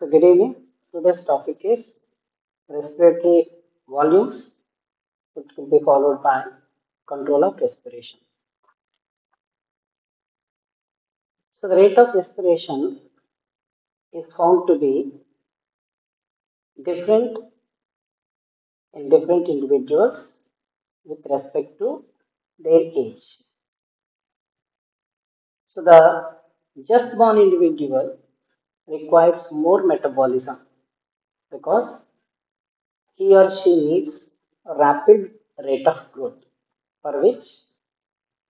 Good evening. Today's topic is respiratory volumes. It will be followed by control of respiration. So the rate of respiration is found to be different in different individuals with respect to their age. So the just born individual requires more metabolism because he or she needs a rapid rate of growth for which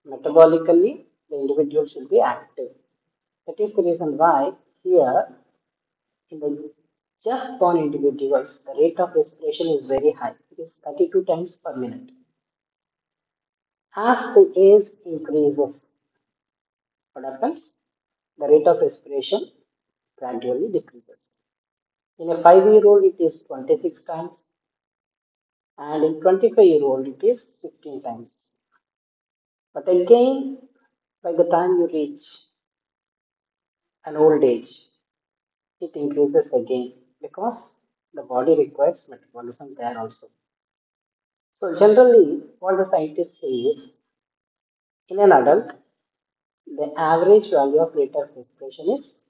metabolically the individual should be active. That is the reason why here in the just born individuals the rate of respiration is very high. It is 32 times per minute. As the age increases, what happens? The rate of respiration gradually decreases. In a 5-year-old it is 26 times and in 25-year-old it is 15 times. But again, by the time you reach an old age, it increases again because the body requires metabolism there also. So generally, what the scientists say is, in an adult, the average value of rate of respiration is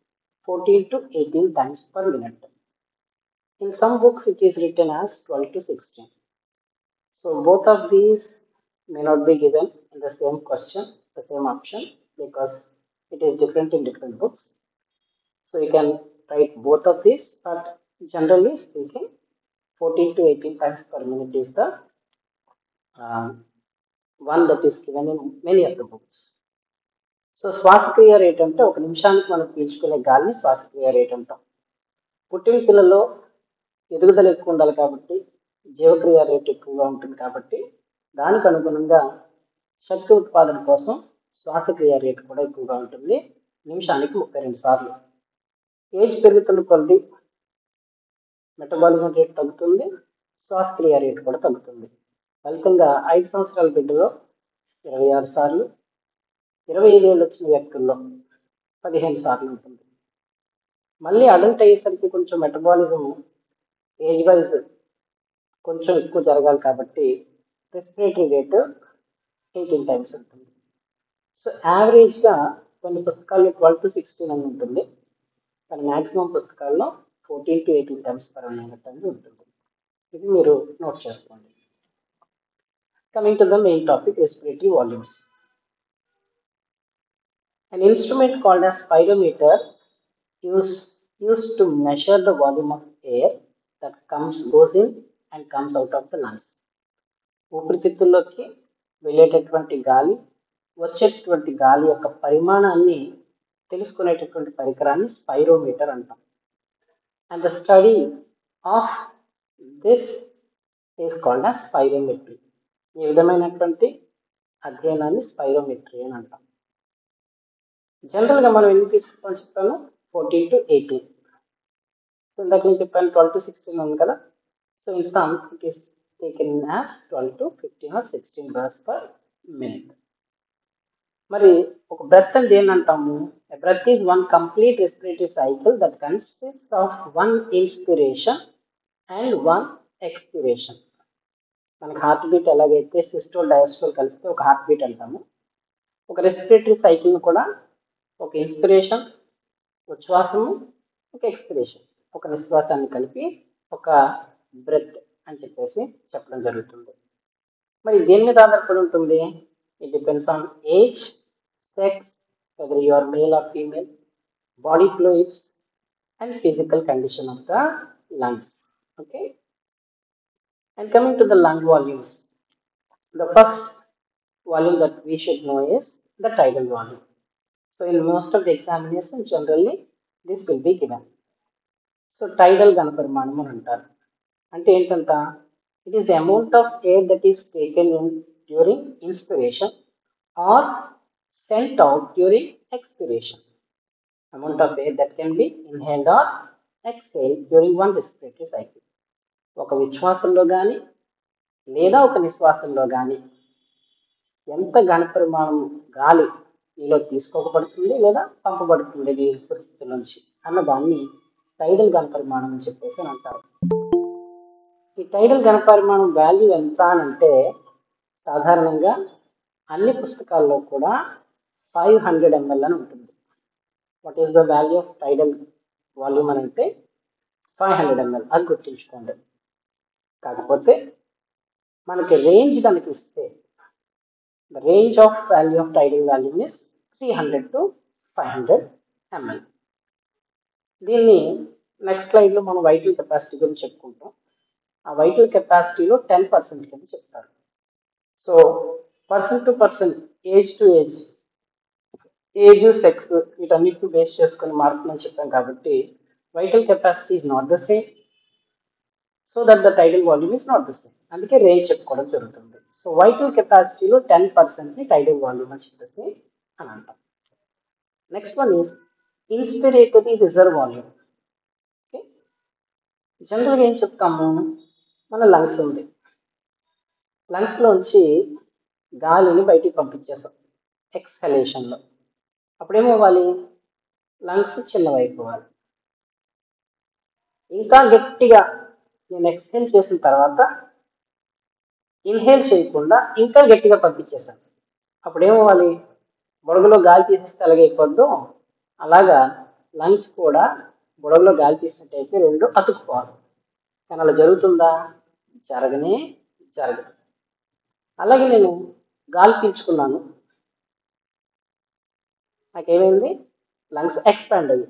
14 to 18 times per minute. In some books, it is written as 12 to 16. So both of these may not be given in the same question, the same option, because it is different in different books. So you can write both of these, but generally speaking, 14 to 18 times per minute is the one that is given in many of the books. So శ్వాసక్రియ rate అంటే ఒక నిమిషానికి మనం పీల్చుకునే గాలిని శ్వాసక్రియ rate అంటాం. పుట్టిన పిల్లల్లో ఎదుగుదల ఎక్కువ ఉండాలి కాబట్టి జీవక్రియ రేట్ ఎక్కువగా ఉంటుంది కాబట్టి దానికి అనుగుణంగా శక్తి ఉత్పాదన కోసం శ్వాసక్రియ రేటు కూడా ఎక్కువగా ఉంటుంది, నిమిషానికి 32 సార్లు. ఏజ్ పెరుగుతున్న కొద్ది మెటబాలిజం రేట్ తగ్గుతుంది, శ్వాసక్రియ రేటు కూడా తగ్గుతుంది. ఫలితంగా 5 సంవత్సరాల బిడ్డలో 26 సార్లు, 25 ఏళ్ళు వచ్చిన వ్యక్తుల్లో 15 సార్లు ఉంటుంది. మళ్ళీ అడల్ట్ అయ్యేసరికి కొంచెం మెటబాలిజం ఏజ్ వైజ్ కొంచెం ఎక్కువ జరగాలి కాబట్టి రెస్పిరేటరీ రేటు 18 టైమ్స్ ఉంటుంది. సో యావరేజ్గా కొన్ని పుస్తకాల్లో 12 to 16 అని ఉంటుంది, కానీ మ్యాక్సిమం పుస్తకాల్లో 14 to 18 టైమ్స్ పర్ మినిట్ అనేది ఉంటుంది. ఇది మీరు నోట్ చేసుకోండి. Coming to the main topic, respiratory volumes. An instrument called as spirometer used to measure the volume of air that goes in and comes out of the lungs. ఊపిరితిత్తుల్లోకి వెళ్ళేటటువంటి గాలి, వచ్చేటటువంటి గాలి యొక్క పరిమాణాన్ని తెలుసుకునేటటువంటి పరికరాన్ని స్పైరోమీటర్ అంటాం. And the study of this is called as spirometry. ఈ విధమైనటువంటి అధ్యయనాన్ని స్పైరోమెట్రీ అని అంటాం. జనరల్గా మనం ఎన్ని తీసుకుంటాం చెప్పాను, 14 to 18. సో ఇందాక నేను చెప్పాను 12 to 16 ఉంది కదా. So in some it is taken as 12 to 15 or 16 breaths per minute. మరి ఒక బ్రెత్ అంటే ఏంటంటాము? Breath is one complete respiratory cycle that consists of one inspiration and one expiration. మనకి హార్ట్ బీట్ ఎలాగైతే సిస్టోల్ డయాస్టోల్ కలిపితే ఒక heart beat అంటాము, ఒక రెస్పిరేటరీ సైకిల్ని కూడా ఒక ఇన్స్పిరేషన్, ఉచ్ఛ్వాసము, ఒక ఎక్స్పిరేషన్, ఒక నిశ్వాసాన్ని కలిపి ఒక బ్రెత్ అని చెప్పేసి చెప్పడం జరుగుతుంది. మరి దేని మీద ఆధారపడి ఉంటుంది? It depends on age, sex, whether you are male or female, body fluids and physical condition of the lungs. Okay, and coming to the lung volumes, the first volume that we should know is the tidal volume. So in most of the examinations generally this will be given. So tidal ఘనపరిమాణం అని అంటారు. అంటే ఏంటంట? It is the amount of air that is taken in during inspiration or sent out during expiration. Amount of air that can be inhaled or exhaled during one respiratory cycle. ఒక విశ్వాసంలో కానీ లేదా ఒక నిశ్వాసంలో కానీ ఎంత ఘనపరిమాణం గాలి నీలో తీసుకోకపడుతుంది లేదా పంపబడుతుంది నీ ఊపిరితిత్తుల నుంచి అన్న దాన్ని టైడల్ ఘనపరిమాణం అని చెప్పేసి అని అంటారు. ఈ టైడల్ ఘనపరిమాణం వాల్యూ ఎంత అని అంటే సాధారణంగా అన్ని పుస్తకాల్లో కూడా 500 ml అని ఉంటుంది. What is the value of టైడల్ volume అని అంటే 500 ml, అది గుర్తుంచుకోండి. కాకపోతే మనకి రేంజ్ కనుక ఇస్తే the range of value of టైడల్ volume is 300 to 500 ml. దీన్ని నెక్స్ట్ స్లైడ్లో మనం వైటల్ కెపాసిటీ గురించి చెప్పుకుంటాం. ఆ వైటల్ కెపాసిటీలో 10% కింద చెప్తారు. So person to person, age to age, age sex వీటన్నిటిని బేస్ చేసుకుని మార్పులని చెప్పాం కాబట్టి vital capacity is not the same, so that the tidal volume is not the same. అందుకే రేంజ్ చెప్పుకోవడం జరుగుతుంది. సో వైటల్ కెపాసిటీలో 10%ని టైడల్ వాల్యూమ్ అని చెప్పేసి అని అంటాం. Next one is inspiratory reserve volume. Okay, జనరల్గా ఏం చెప్తాము, మన లంగ్స్ ఉంది, లంగ్స్లోంచి గాలిని బయటికి పంపించేసాం ఎక్స్హలేషన్లో. అప్పుడేమవ్వాలి, లంగ్స్ చిన్నవైపోవాలి. ఇంకా గట్టిగా నేను ఎక్స్హేల్ చేసిన తర్వాత ఇన్హేల్ చేయకుండా ఇంకా గట్టిగా పంపించేశాను. అప్పుడేమవ్వాలి, బుడగలో గాలి తీసేస్తే అలాగైపోద్దు, అలాగా లంగ్స్ కూడా బుడగలో గాలి తీసినట్టయితే రెండు అతుక్కుపోవాలి. కానీ అలా జరుగుతుందా? జరగదు. అలాగే నేను గాలి పీల్చుకున్నాను, నాకేమైంది, లంగ్స్ ఎక్స్పాండ్ అయ్యి.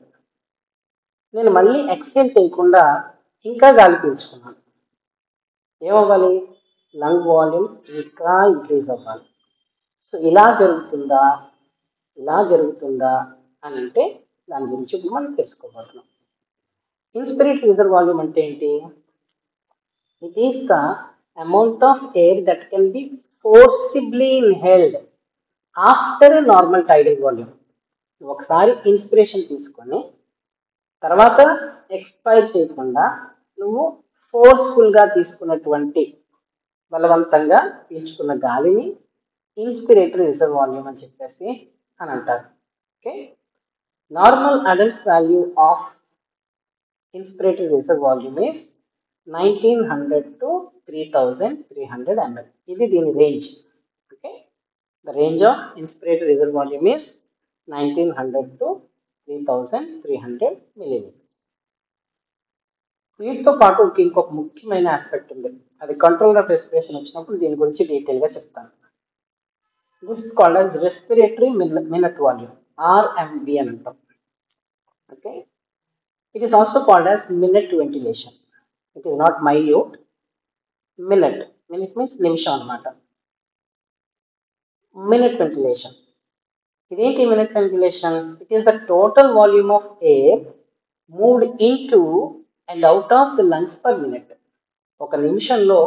నేను మళ్ళీ ఎక్స్హేల్ చేయకుండా ఇంకా గాలి పీల్చుకున్నాను, ఏమవ్వాలి, లంగ్ వాల్యూమ్ ఇంకా ఇంక్రీజ్ అవ్వాలి. సో ఇలా జరుగుతుందా అని అంటే దాని గురించి ఇప్పుడు మనం తెలుసుకోబోతున్నాం. ఇన్స్పిరేటరీ రిజర్వ్ వాల్యూమ్ అంటే ఏంటి? It is the amount of air that can B forcibly inhaled after A normal tidal volume. ఒకసారి ఇన్స్పిరేషన్ తీసుకొని తర్వాత ఎక్స్పైర్ చేయకుండా నువ్వు ఫోర్స్ఫుల్గా తీసుకున్నటువంటి, బలవంతంగా పీల్చుకున్న గాలిని ఇన్స్పిరేటరీ రిజర్వ్ వాల్యూమ్ అని చెప్పేసి అని అంటారు. Okay, normal adult value of inspiratory reserve volume is 1900 to 3300 ml. ఇది దీని range. Okay, the range of inspiratory reserve volume is 1900 to 3300 milliliters. వీటితో పాటు ఇంకొక ముఖ్యమైన ఆస్పెక్ట్ ఉంది, అది కంట్రోల్ ఆఫ్ రెస్పిరేషన్ వచ్చినప్పుడు దీని గురించి డీటెయిల్గా చెప్తాను. This is called as respiratory minute volume, RMV అని అంటాం. Okay, it is also called as minute ventilation. It is not minute. Minute means నిమిషం అన్నమాట. మినిట్ వెంటిలేషన్, ఇదేంటి minute ventilation? It is the total volume of air moved into and out of the lungs per minute. ఒక నిమిషంలో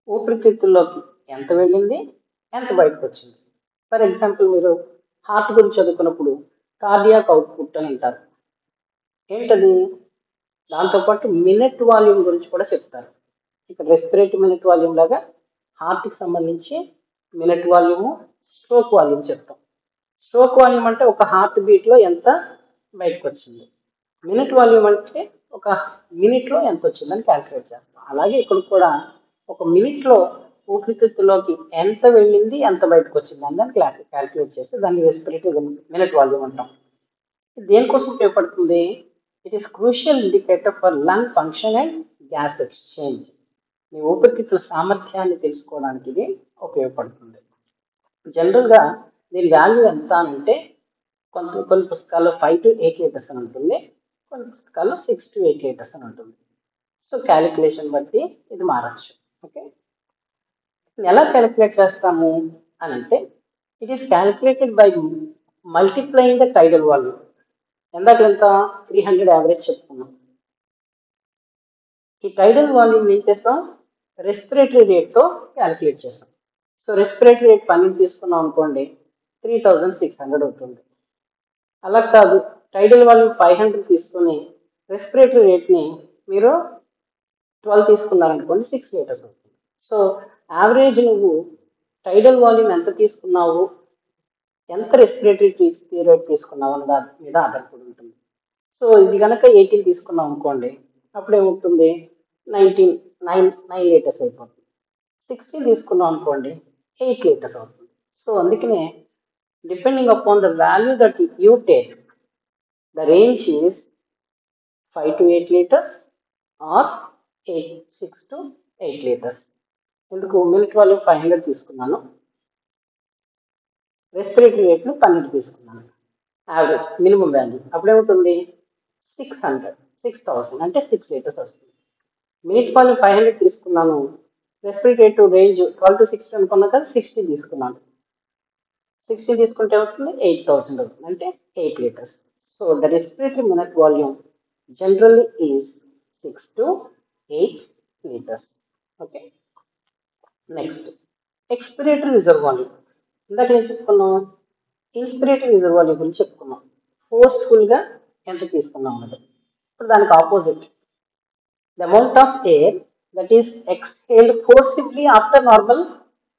ఊపిరితిత్తుల్లోకి ఎంత వెళ్ళింది, ఎంత బయటకు వచ్చింది. ఫర్ ఎగ్జాంపుల్, మీరు హార్ట్ గురించి చదువుకున్నప్పుడు కార్డియాక్ అవుట్పుట్ అని అంటారు. ఏంటది? దాంతోపాటు మినిట్ వాల్యూమ్ గురించి కూడా చెప్తారు. ఇక్కడ రెస్పిరేటరీ మినిట్ వాల్యూమ్ లాగా హార్ట్కి సంబంధించి మినిట్ వాల్యూము, స్ట్రోక్ వాల్యూమ్ చెప్తాం. స్ట్రోక్ వాల్యూమ్ అంటే ఒక హార్ట్ బీట్లో ఎంత బయటకు వచ్చింది, మినిట్ వాల్యూమ్ అంటే ఒక మినిట్లో ఎంత వచ్చిందని క్యాల్కులేట్ చేస్తాం. అలాగే ఇక్కడ కూడా ఒక మినిట్లో ఊపిరితిత్తులోకి ఎంత వెళ్ళింది, ఎంత బయటకు వచ్చింది అని దాన్ని క్యాల్కులేట్ చేస్తే దాన్ని రెస్పిరేటరీ మినిట్ వాల్యూమ్ అంటాం. దేనికోసం ఉపయోగపడుతుంది? It is crucial indicator for lung function and gas exchange. మీ ఊపిరితిత్తుల సామర్థ్యాన్ని తెలుసుకోవడానికి ఇది ఉపయోగపడుతుంది. జనరల్గా దీని వాల్యూ ఎంత అంటే కొన్ని పుస్తకాల్లో 5 to 8 liters అని ఉంటుంది, కొన్ని పుస్తకాల్లో 6 to 8 liters అని ఉంటుంది. సో క్యాలిక్యులేషన్ బట్టి ఇది మారచ్చు. ఓకే, ఎలా క్యాలిక్యులేట్ చేస్తాము అని అంటే it is calculated by multiplying the tidal volume. ఎందాక ఎంత 300 యావరేజ్ చెప్పుకున్నాం. ఈ టైడల్ వాల్యూమ్ ఏం చేస్తాం, రెస్పిరేటరీ రేట్తో క్యాలిక్యులేట్ చేస్తాం. సో రెస్పిరేటరీ రేట్ 12 తీసుకున్నాం అనుకోండి, 3600 ఉంటుంది. అలా కాదు, టైడల్ వాల్యూమ్ 500 తీసుకుని రెస్పిరేటరీ రేట్ని మీరు 12 తీసుకున్నారనుకోండి, 6 liters అవుతుంది. సో యావరేజ్ నువ్వు టైడల్ వాల్యూమ్ ఎంత తీసుకున్నావు, ఎంత రెస్పిరేటరీ రేట్ తీసుకున్నావు అన్న దాని మీద ఆధారపడి ఉంటుంది. సో ఇది కనుక 18 తీసుకున్నాం అనుకోండి, అప్పుడు ఏమవుతుంది 9 లీటర్స్ అయిపోతుంది. 16 తీసుకున్నాం అనుకోండి 8 లీటర్స్ అవుతుంది. సో అందుకనే depending upon the value that you take, the range is 5 to 8 liters or 6 to 8 liters. ఎందుకు మిల్క్ వాల్యూమ్ 500 తీసుకున్నాను, రెస్పిరేటరీ రేట్లు 12 తీసుకున్నాను, యావరేజ్ మినిమం వాల్యూ అప్పుడు ఏమవుతుంది 6000 అంటే 6 లీటర్స్ వస్తుంది. మిల్క్ వాల్యూమ్ 500 తీసుకున్నాను, రెస్పిరేటరీ రేంజ్ 12 to 16 అనుకున్నా కదా 60 తీసుకున్నాను, 60 తీసుకుంటే ఏమవుతుంది 8000 అవుతుంది, అంటే 8 litres. So the respiratory మినట్ volume generally is 6 to 8 liters. Okay. Next, expiratory reserve volume. ఇందాక ఏం చెప్పుకున్నాం, ఇన్స్పిరేటరీ రిజర్వ్ వాల్యూమ్ గురించి చెప్పుకున్నాం. ఫోర్స్ఫుల్గా ఎంత తీసుకున్నాం అన్నది. ఇప్పుడు దానికి opposite, the amount of air that is exhaled forcibly after normal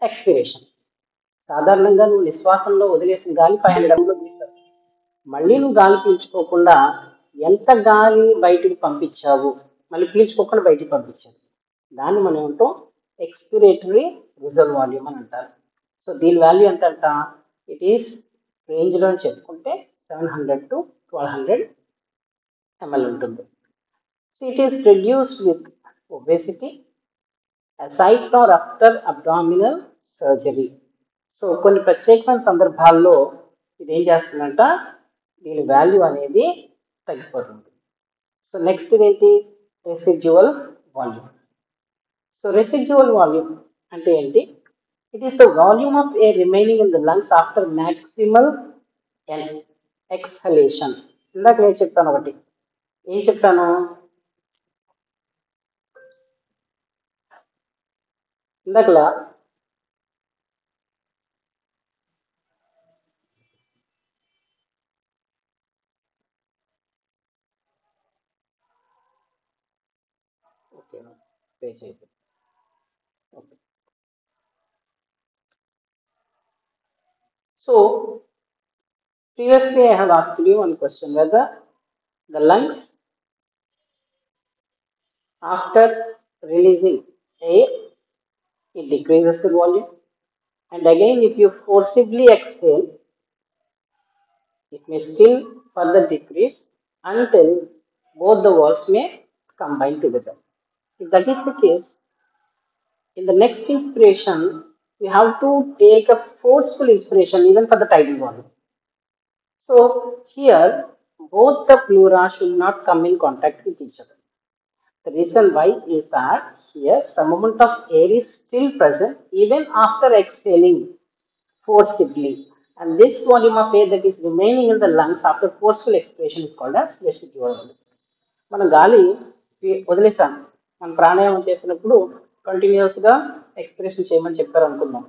expiration. సాధారణంగా నువ్వు నిశ్వాసంలో వదిలేసిన గాలి 500 ml తీస్తావు, మళ్ళీ నువ్వు గాలి పీల్చుకోకుండా ఎంత గాలి బయటికి పంపించావు, మళ్ళీ పీల్చుకోకుండా బయటికి పంపించావు, దాన్ని మనం ఏమంటాం ఎక్స్పిరేటరీ రిజర్వ్ వాల్యూమ్ అని అంటారు. సో దీని వాల్యూ ఎంత అంట, ఇట్ ఈస్ రేంజ్లో చెప్పుకుంటే 700 to 1200 ml ఉంటుంది. So it is reduced with obesity, ascites or after abdominal surgery. So కొన్ని ప్రత్యేకమైన సందర్భాల్లో ఇది ఏం చేస్తుందంట, దీని వాల్యూ అనేది తగ్గిపోతుంది. సో నెక్స్ట్ ఏంటి, residual volume. So residual volume అంటే ఏంటి, it is the volume of air remaining in the lungs after maximal exhalation. ఇందాక నేను చెప్పాను ఒకటి, ఏం చెప్పాను, ఇందాకలా okay. So previously I have asked you one question, whether the lungs after releasing air, it decreases the volume, and again if you forcibly exhale, it may still further decrease until both the walls may combine together. If that is the case, in the next inspiration you have to take a forceful inspiration even for the tidal volume. So here both the pleura should not come in contact with each other. The reason why is that here some amount of air is still present even after exhaling forcibly, and this volume of air that is remaining in the lungs after forceful expiration is called as residual volume. మనం గాలి వదిలేసాం, మనం ప్రాణాయామం చేసినప్పుడు కంటిన్యూస్గా expiration చేయమని చెప్పారు అనుకుందాం.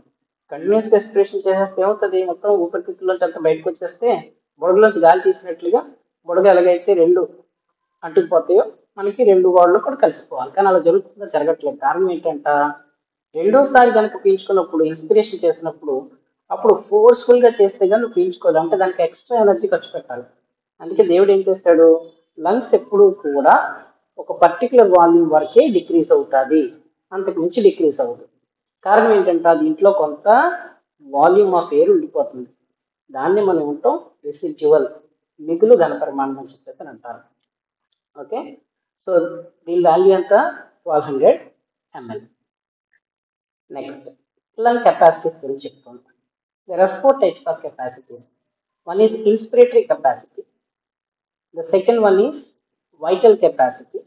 కంటిన్యూస్గా ఎక్స్పిరేషన్ చేసేస్తే ఏమవుతుంది, మొత్తం ఊపిరితిత్తుల్లోంచి అంతా బయటకు వచ్చేస్తే బుడగలోంచి గాలి తీసినట్లుగా బుడగ ఎలాగైతే రెండు అంటుకుపోతాయో మనకి రెండు వార్డులో కూడా కలిసిపోవాలి, కానీ అలా జరుగుతుందో జరగట్లేదు. కారణం ఏంటంట, రెండోసారి కనుక పీల్చుకున్నప్పుడు ఇన్స్పిరేషన్ చేసినప్పుడు అప్పుడు ఫోర్స్ఫుల్గా చేస్తే కానీ నువ్వు పీల్చుకోవాలి, అంటే దానికి ఎక్స్ట్రా ఎనర్జీ ఖర్చు పెట్టాలి. అందుకే దేవుడు ఏం చేశాడు, లంగ్స్ ఎప్పుడు కూడా ఒక పర్టికులర్ వాల్యూమ్ వరకే డిక్రీజ్ అవుతుంది, అంతకు మించి డిక్రీజ్ అవ్వదు. కారణం ఏంటంటే దీంట్లో కొంత వాల్యూమ్ ఆఫ్ ఎయిర్ ఉండిపోతుంది, దాన్ని మనం ఉంటాం రెసిడ్యువల్, మిగులు ఘనపరిమాణం అని చెప్పేసి అంటారు. ఓకే, సో దీని వాల్యూ ఎంత 1200 ml. నెక్స్ట్ లంగ్ కెపాసిటీస్ గురించి చెప్తాను. There are 4 types of capacities. One is inspiratory capacity. The second one is vital capacity.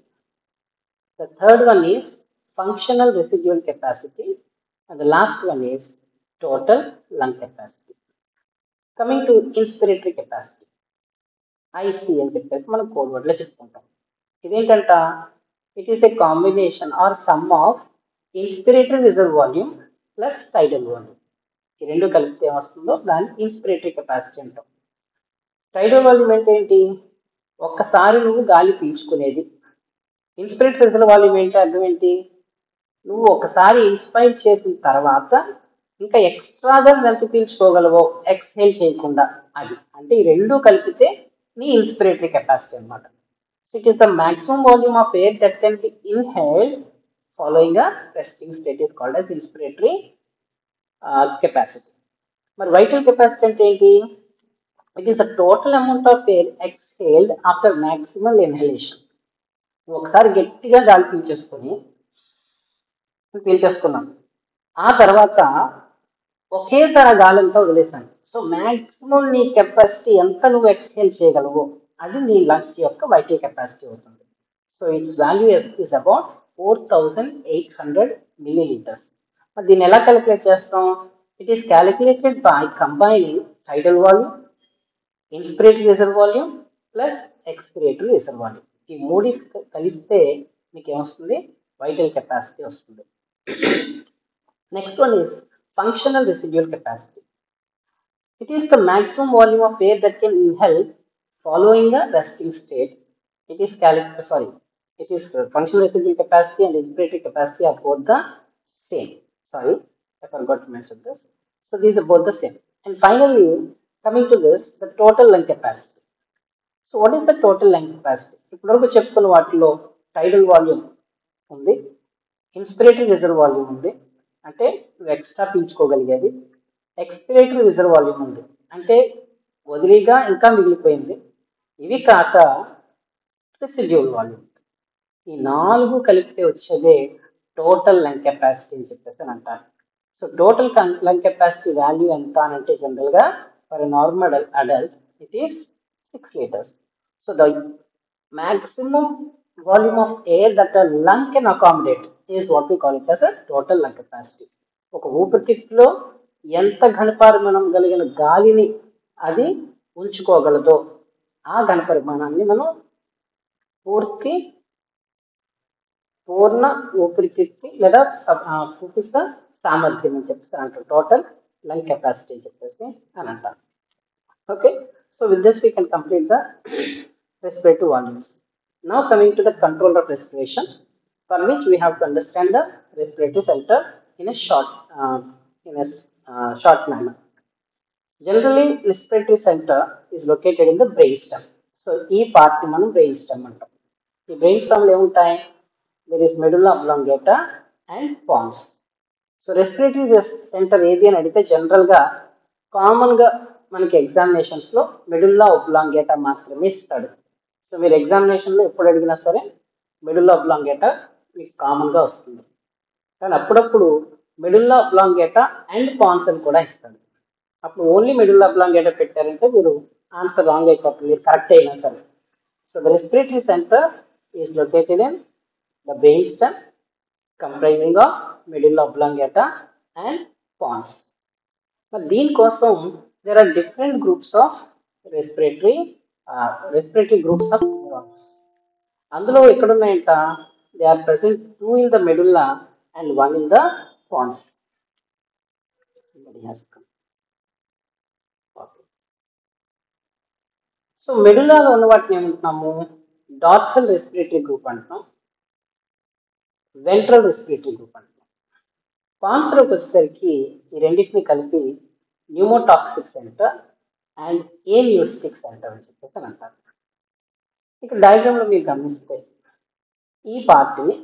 The third one is functional residual capacity. And the last one is total lung capacity. Coming to inspiratory capacity, IC అని చెప్పేసి మనం code వర్డ్లో చెప్పుకుంటాం. ఇదేంటంట, it is a combination or sum of inspiratory reserve volume plus tidal volume. ఈ రెండు కలిపితే ఏమొస్తుందో దాన్ని ఇన్స్పిరేటరీ కెపాసిటీ అంటాం. టైడల్ వాల్యూమ్ అంటే ఏంటి, ఒక్కసారి నువ్వు గాలి పీల్చుకునేది. ఇన్స్పిరేటరీ రిజర్వ్ వాల్యూమ్ ఏంటి, అర్థం ఏంటి, నువ్వు ఒకసారి ఇన్స్పైర్ చేసిన తర్వాత ఇంకా ఎక్స్ట్రాగా ఎంత పీల్చుకోగలవో ఎక్స్హేల్ చేయకుండా, అది అంటే ఈ రెండు కలిపితే నీ ఇన్స్పిరేటరీ కెపాసిటీ అనమాట. So it is the maximum volume of air that can be inhaled following a resting state is called as inspiratory capacity. మరి వైటల్ కెపాసిటీ అంటే ఏంటి? It is the total amount of air exhaled after maximal inhalation. ఒకసారి గట్టిగా గాలి పీల్చేసుకున్నాం, ఆ తర్వాత ఒకేసారి ఆ గాలి అంతా వదిలేసాను. సో మ్యాక్సిమం నీ కెపాసిటీ ఎంత నువ్వు ఎక్స్హేల్ చేయగలవు అది నీ లంగ్స్ యొక్క వైటల్ కెపాసిటీ అవుతుంది. So it's value is about 4800 milliliters. మరి దీన్ని ఎలా క్యాలిక్యులేట్ చేస్తాం? It is calculated by combining టైడల్ volume, inspiratory reserve volume plus expiratory reserve volume. ఈ మూడు కలిస్తే మీకు ఏమొస్తుంది? వైటల్ కెపాసిటీ వస్తుంది. Next one is functional residual capacity. It is the maximum volume of air that can inhale following a resting state. It is functional residual capacity and inspiratory capacity are both the same. Sorry, I forgot to mention this. So these are both the same. And finally, coming to this, the total lung capacity. So what is the total lung capacity? ఇప్పుడు చెప్పుకున్న వాటిలో టైడల్ volume ఉంది, inspiratory reserve volume ఉంది, అంటే నువ్వు extra పీల్చుకోగలిగేది. Expiratory reserve volume ఉంది, అంటే వదిలిగా ఇంకా మిగిలిపోయింది. ఇవి కాక రెసిడ్యూల్ వాల్యూమ్. ఈ నాలుగు కలిపితే వచ్చేదే టోటల్ లంగ్ కెపాసిటీ అని చెప్పేసి అని అంటారు. So total lung capacity value ఎంత అని అంటే జనరల్గా for normal adult it is 6 liters. So the maximum volume of air that a lung can accommodate is what we call it as a total lung capacity. ఒక ఊపిరితిత్తులో ఎంత ఘనపరిమాణం కలిగిన గాలిని అది ఉంచుకోగలదో ఆ ఘనపరిమాణాన్ని మనం పూర్ణ ఊపిరితిత్తి లేదా పూర్తిస్థ సామర్థ్యం అని చెప్పేసి అంటారు. టోటల్ లంగ్ కెపాసిటీ అని చెప్పేసి అని అంటారు. Okay, so with this we can complete the respiratory volumes. Now coming to the control of respiration, for which we have to understand the respiratory center in a short manner. Generally, respiratory center is located in the brainstem. So, ఈ part ని మనం brainstem అంటాం. ఈ brainstem లో ఏముంటాయి? There is medulla oblongata and pons. So, respiratory center ఏది అని అడిగితే జనరల్గా కామన్గా మనకి ఎగ్జామినేషన్స్లో మెడుల్లా ఒబ్లాంగేటా మాత్రమే ఇస్తాడు. సో మీరు ఎగ్జామినేషన్లో ఎప్పుడు అడిగినా సరే మెడుల్లా ఒబ్లాంగేటా మీకు కామన్గా వస్తుంది. కానీ అప్పుడప్పుడు మెడుల్లా ఒబ్లాంగేటా అండ్ పాన్స్ అని కూడా ఇస్తాడు. అప్పుడు ఓన్లీ మెడుల్లా ఒబ్లాంగేటా పెట్టారంటే మీరు ఆన్సర్ రాంగ్ అయిపోతుంది, మీరు కరెక్ట్ అయినా సరే. So the respiratory centre is located in the brain stem comprising of medulla oblongata and pons. మరి దీనికోసం there are different groups of respiratory groups of neurons. అందులో ఎక్కడ ఉన్నాయంట? they are present 2 in the medulla and 1 in the pons. Somebody has come. Okay. So మెడుల్లాలో ఉన్న వాటిని ఏమంటున్నాము? Dorsal respiratory group అంటున్నాం, వెంట్రల్ రెస్పిరేటరీ గ్రూప్ అంటున్నాం. పాన్స్లోకి వచ్చేసరికి ఈ రెండింటిని కలిపి pneumotaxic centre and apneustic centre అని చెప్పేసి అని అంటారు. ఇక్కడ డయాగ్రామ్లో మీరు గమనిస్తే ఈ పార్ట్ని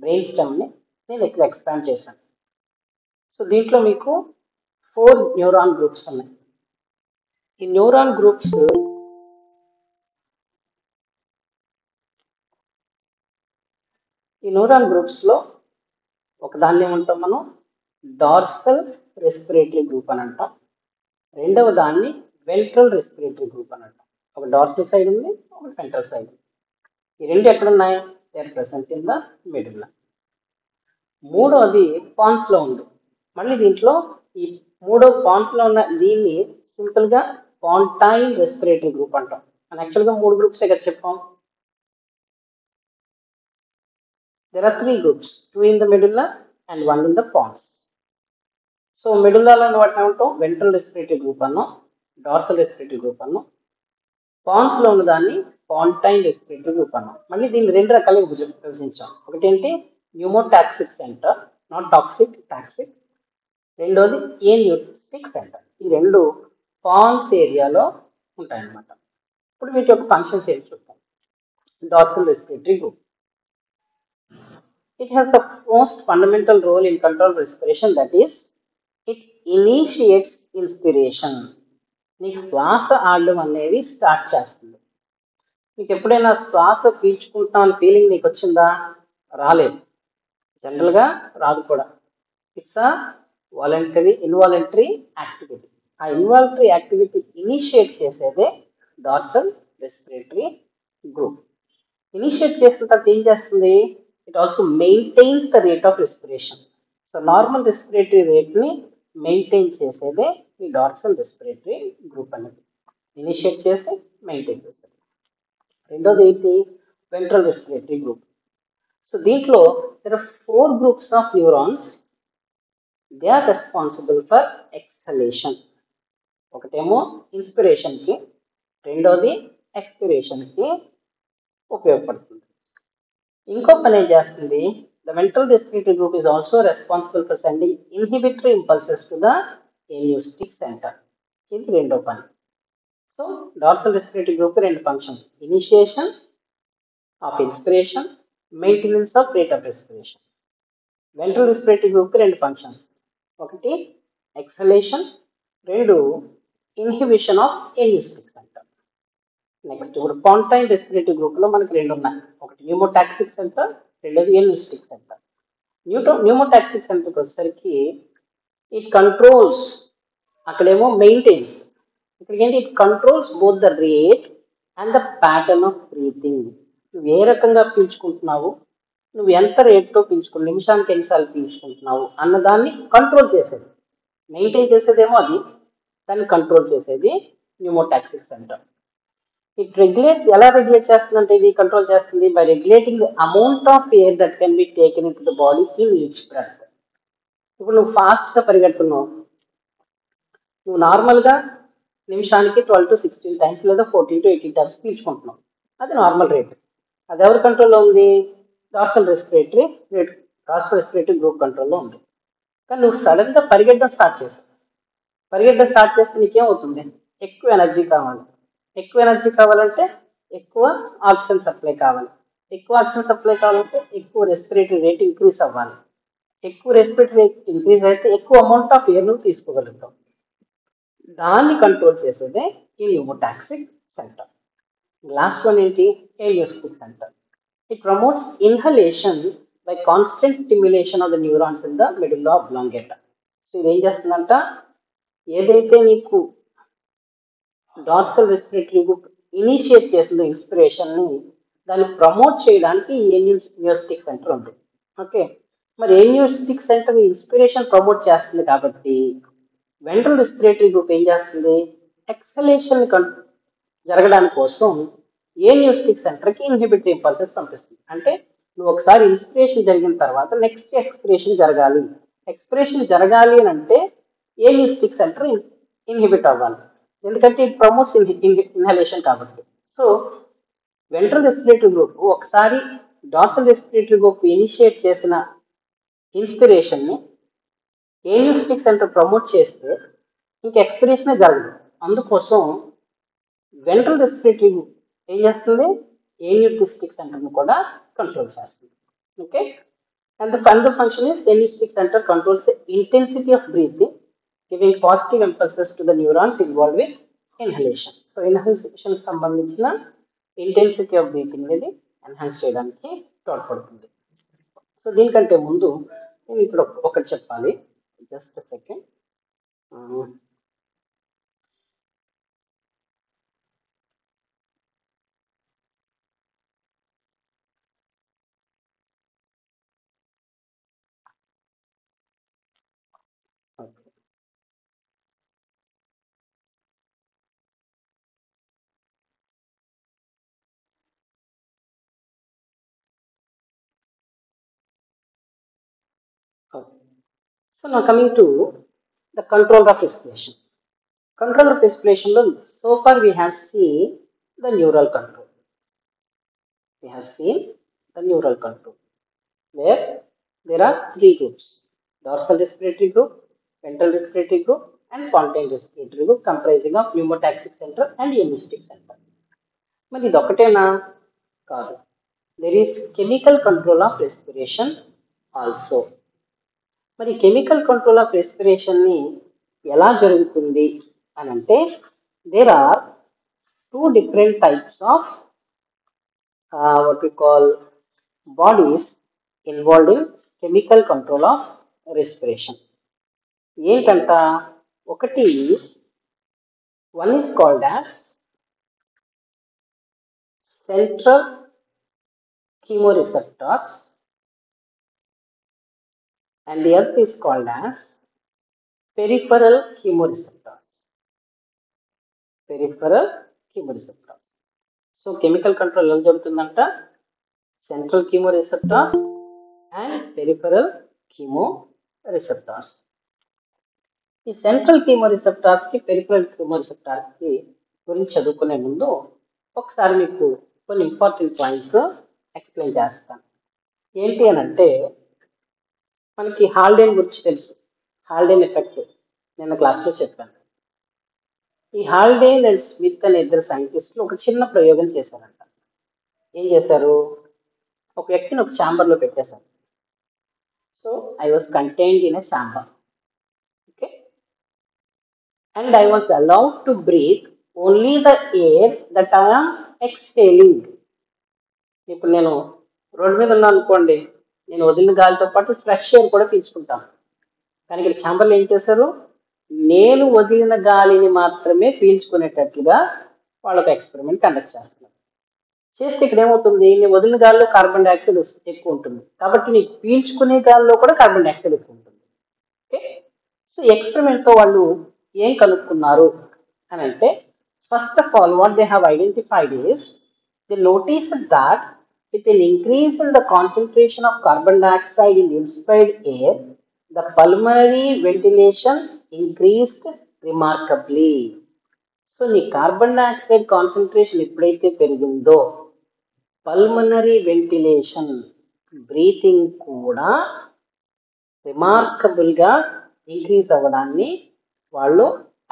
బ్రెయిన్ స్టెమ్ని నేను ఇక్కడ ఎక్స్పాండ్ చేశాను. సో దీంట్లో మీకు 4 న్యూరాన్ గ్రూప్స్ ఉన్నాయి. ఈ న్యూరాన్ గ్రూప్స్లో ఒకదాన్ని ఏమంటాం మనం? డార్సల్ రెస్పిరేటరీ గ్రూప్ అని అంటాం. రెండవ దాన్ని వెంట్రల్ రెస్పిరేటరీ గ్రూప్ అని అంటాం. ఒక డార్సల్ సైడ్ ఉంది, ఒక వెంట్రల్ సైడ్ ఉంది. ఈ రెండు ఎక్కడున్నాయి? They are present in the middle. మూడోది పాన్స్లో ఉంది. మళ్ళీ దీంట్లో ఈ మూడో పాన్స్లో ఉన్న దీన్ని సింపుల్గా పాంటైన్ రెస్పిరేటరీ గ్రూప్ అంటాం. మనం యాక్చువల్గా 3 గ్రూప్స్ ఇక్కడ చెప్పాం. There are 3 groups, 2 in the medulla and 1 in the pons. So మెడుల్లాలో ఉన్న వాటిని ఏమంటాం? వెంట్రల్ రెస్పిరేటరీ గ్రూప్ అన్నాం, డార్సల్ రెస్పిరేటరీ గ్రూప్ అన్నాం. పాన్స్లో ఉన్న దాన్ని పాంటైన్ రెస్పిరేటరీ గ్రూప్ అన్నాం. మళ్ళీ దీన్ని 2 రకాలుగా విభజించాం. ఒకటి ఏంటి? న్యూమోటాక్సిక్ సెంటర్, నాట్ టాక్సిక్, టాక్సిక్. రెండోది ఏన్యూస్టిక్ సెంటర్. ఈ రెండు పాన్స్ ఏరియాలో ఉంటాయన్నమాట. ఇప్పుడు వీటి యొక్క ఫంక్షన్స్ ఏమి చూద్దాం. Dorsal respiratory group. It has the most fundamental role in control respiration, that is, it initiates inspiration. నీకు శ్వాస ఆడడం అనేది స్టార్ట్ చేస్తుంది. నీకు ఎప్పుడైనా శ్వాస పీల్చుకుంటాం అనే ఫీలింగ్ నీకు వచ్చిందా? రాలేదు, జనరల్గా రాదు కూడా. It's a involuntary activity. ఆ ఇన్వాలంటరీ యాక్టివిటీ ఇనిషియేట్ చేసేదే డార్సల్ రెస్పిరేటరీ గ్రూప్. ఇనిషియేట్ చేసిన తర్వాత ఏం చేస్తుంది? It also maintains the rate of respiration. So normal respiratory రేట్ని maintain చేసేదే ఈ డార్సల్ రెస్పిరేటరీ గ్రూప్ అనేది. ఇనిషియేట్ చేసి మెయింటైన్ చేసేది. రెండోది ఏంటి? Ventral respiratory group. సో దీంట్లో there are 4 groups of neurons. They are responsible for exhalation. ఒకటేమో ఇన్స్పిరేషన్కి, రెండోది ఎక్స్పిరేషన్కి ఉపయోగపడుతుంది. ఇంకో పని ఏం చేస్తుంది? The ventral respiratory group is also responsible for sending inhibitory impulses to the apneustic centre. ఇది రెండో పని. సో డార్సల్ రెస్పిరేటరీ గ్రూప్ రెండు functions: initiation of inspiration, maintenance of rate of respiration. Ventral respiratory group రెండు functions: ఒకటి exhalation, రెండు inhibition of apneustic centre. Next ఇప్పుడు pontine respiratory గ్రూప్లో మనకి రెండు ఉన్నాయి. ఒకటి న్యూమోటాక్సిక్ సెంటర్, రెండోది ఎన్యూస్టిక్ సెంటర్. న్యూమోటాక్సిక్ సెంటర్కి వచ్చేసరికి ఇట్ కంట్రోల్స్, అక్కడేమో మెయింటైన్స్, ఇక్కడికి ఏంటి? It controls both the rate and the pattern of breathing. నువ్వు ఏ రకంగా పీల్చుకుంటున్నావు, నువ్వు ఎంత రేట్తో పీల్చుకుని నిమిషానికి ఎన్నిసార్లు పీల్చుకుంటున్నావు అన్నదాన్ని కంట్రోల్ చేసేది. మెయింటైన్ చేసేదేమో అది, దాన్ని కంట్రోల్ చేసేది న్యూమోటాక్సిక్ సెంటర్. It regulates. ఎలా రెగ్యులేట్ చేస్తుందంటే ఇది కంట్రోల్ చేస్తుంది by regulating the amount of air that can be taken into the body in each breath. ఇప్పుడు నువ్వు ఫాస్ట్గా పరిగెడుతున్నావు, నువ్వు నార్మల్గా నిమిషానికి 12 to 16 టైమ్స్ లేదా 14 to 18 టైమ్స్ పీల్చుకుంటున్నావు. అది నార్మల్ రేట్. అది ఎవరి కంట్రోల్లో ఉంది? డార్సల్ రెస్పిరేటరీ గ్రూప్ కంట్రోల్లో ఉంది. కానీ నువ్వు సడన్గా పరిగెట్టడం స్టార్ట్ చేస్తే నీకేమవుతుంది? ఎక్కువ ఎనర్జీ కావాలి. ఎక్కువ ఎనర్జీ కావాలంటే ఎక్కువ ఆక్సిజన్ సప్లై కావాలి. ఎక్కువ ఆక్సిజన్ సప్లై కావాలంటే ఎక్కువ రెస్పిరేటరీ రేట్ ఇంక్రీజ్ అవ్వాలి. ఎక్కువ రెస్పిరేటరీ రేట్ ఇంక్రీజ్ అయితే ఎక్కువ అమౌంట్ ఆఫ్ ఎయిర్ నువ్వు తీసుకోగలుగుతావు. దాన్ని కంట్రోల్ చేసేదే ఈ న్యూమోటాక్సిక్ సెంటర్. లాస్ట్ వన్ ఏంటి? Apneustic centre. It promotes inhalation by constant stimulation of the neurons in the middle of oblongata. So ఇది ఏం చేస్తుందంట? ఏదైతే నీకు డార్సల్ రెస్పిరేటరీ గ్రూప్ ఇనిషియేట్ చేస్తుందో ఇన్స్పిరేషన్ని, దాన్ని ప్రమోట్ చేయడానికి ఎన్యూస్టిక్ సెంటర్ ఉంది. ఓకే, మరి ఎన్యూస్టిక్ సెంటర్ ఇన్స్పిరేషన్ ప్రమోట్ చేస్తుంది కాబట్టి వెంట్రల్ రెస్పిరేటరీ గ్రూప్ ఏం చేస్తుంది? ఎక్సలేషన్ జరగడానికి కోసం ఎన్యూస్టిక్ సెంటర్కి ఇన్హిబిటరీ ఇంపల్సెస్ పంపిస్తుంది. అంటే నువ్వు ఒకసారి ఇన్స్పిరేషన్ జరిగిన తర్వాత నెక్స్ట్ ఎక్స్పిరేషన్ జరగాలి. ఎక్స్పిరేషన్ జరగాలి అని అంటే ఎన్యూస్టిక్ సెంటర్ ఇన్హిబిట్ అవ్వాలి, ఎందుకంటే ఇట్ ప్రమోట్స్ ఇన్హలేషన్ కాబట్టి. సో వెంట్రల్ రెస్పిరేటరీ గ్రూప్ ఒకసారి డార్సల్ రెస్పిరేటరీ గ్రూప్ ఇనిషియేట్ చేసిన ఇన్స్పిరేషన్ని ఎన్యూస్టిక్ సెంటర్ ప్రమోట్ చేస్తే ఇంక ఎక్స్పిరేషనే జరగదు. అందుకోసం వెంట్రల్ రెస్పిరేటరీ గ్రూప్ ఏం చేస్తుంది? ఎన్యూస్టిక్ సెంటర్ని కూడా కంట్రోల్ చేస్తుంది. Okay, and the final function is apneustic centre controls the intensity of breathing, giving positive impulses to the neurons involved with inhalation. So inhalation సంబంధించిన ఇంటెన్సిటీ ఆఫ్ బ్రీతింగ్ అనేది enhance చేయడానికి తోడ్పడుతుంది. So దీనికంటే ముందు నేను ఇప్పుడు ఒకటి చెప్పాలి. Just second. So now coming to the control of respiration. Control of respiration, so far we have seen the neural control. Where there are 3 groups: dorsal respiratory group, ventral respiratory group, and pontine respiratory group, comprising of pneumotaxic center and emetic center. మరి ఇది ఒకటేనా? కాదు. There is chemical control of respiration also. మరి chemical control of రెస్పిరేషన్ని ఎలా జరుగుతుంది అని అంటే, there are two different types of what we call bodies involved in chemical control of respiration. ఏంటంట? ఒకటి, one is called as central chemoreceptors and the other is called as peripheral chemoreceptors. Peripheral chemoreceptors. So chemical control ఎలా జరుగుతుందంట? Central chemoreceptors and peripheral chemoreceptors. ఈ central chemoreceptorsకి peripheral chemoreceptorsకి గురించి చదువుకునే ముందు ఒకసారి మీకు కొన్ని ఇంపార్టెంట్ పాయింట్స్ ఎక్స్ప్లెయిన్ చేస్తాను. ఏంటి అని అంటే, మనకి హాల్డేన్ గురించి తెలుసు. హాల్డేన్ ఎఫెక్ట్ నిన్న క్లాస్లో చెప్పాను. ఈ హాల్డేన్ అండ్ స్మిత్ అనే ఇద్దరు సైంటిస్టులు ఒక చిన్న ప్రయోగం చేశారంట. ఏం చేశారు? ఒక వ్యక్తిని ఒక ఛాంబర్లో పెట్టేశారు. So I was contained in a chamber, okay, and I was allowed to breathe only the air that I am exhaling. ఇప్పుడు నేను రోడ్డు మీద ఉన్నాను అనుకోండి, నేను వదిలిన గాలితో పాటు ఫ్రెష్ ఎయిర్ కూడా పీల్చుకుంటాను. కానీ ఇక్కడ ఛాంబర్లో ఏం చేశారు? నేను వదిలిన గాలిని మాత్రమే పీల్చుకునేటట్లుగా వాళ్ళొక ఎక్స్పెరిమెంట్ కండక్ట్ చేస్తున్నారు. చేస్తే ఇక్కడ ఏమవుతుంది? నేను వదిలిన గాలిలో కార్బన్ డైఆక్సైడ్ ఎక్కువ ఉంటుంది, కాబట్టి నీకు పీల్చుకునే గాలిలో కూడా కార్బన్ డైఆక్సైడ్ ఎక్కువ ఉంటుంది. ఓకే, సో ఎక్స్పెరిమెంట్తో వాళ్ళు ఏం కనుక్కున్నారు అని అంటే, first of all what they have identified is they notice that with an increase in the concentration of carbon dioxide in the inspired air, the pulmonary ventilation increased remarkably. So నీ carbon dioxide concentration ఎప్పుడైతే పెరిగిందో, pulmonary ventilation, breathing కూడా రిమార్కబుల్గా increase అవ్వడాన్ని వాళ్ళు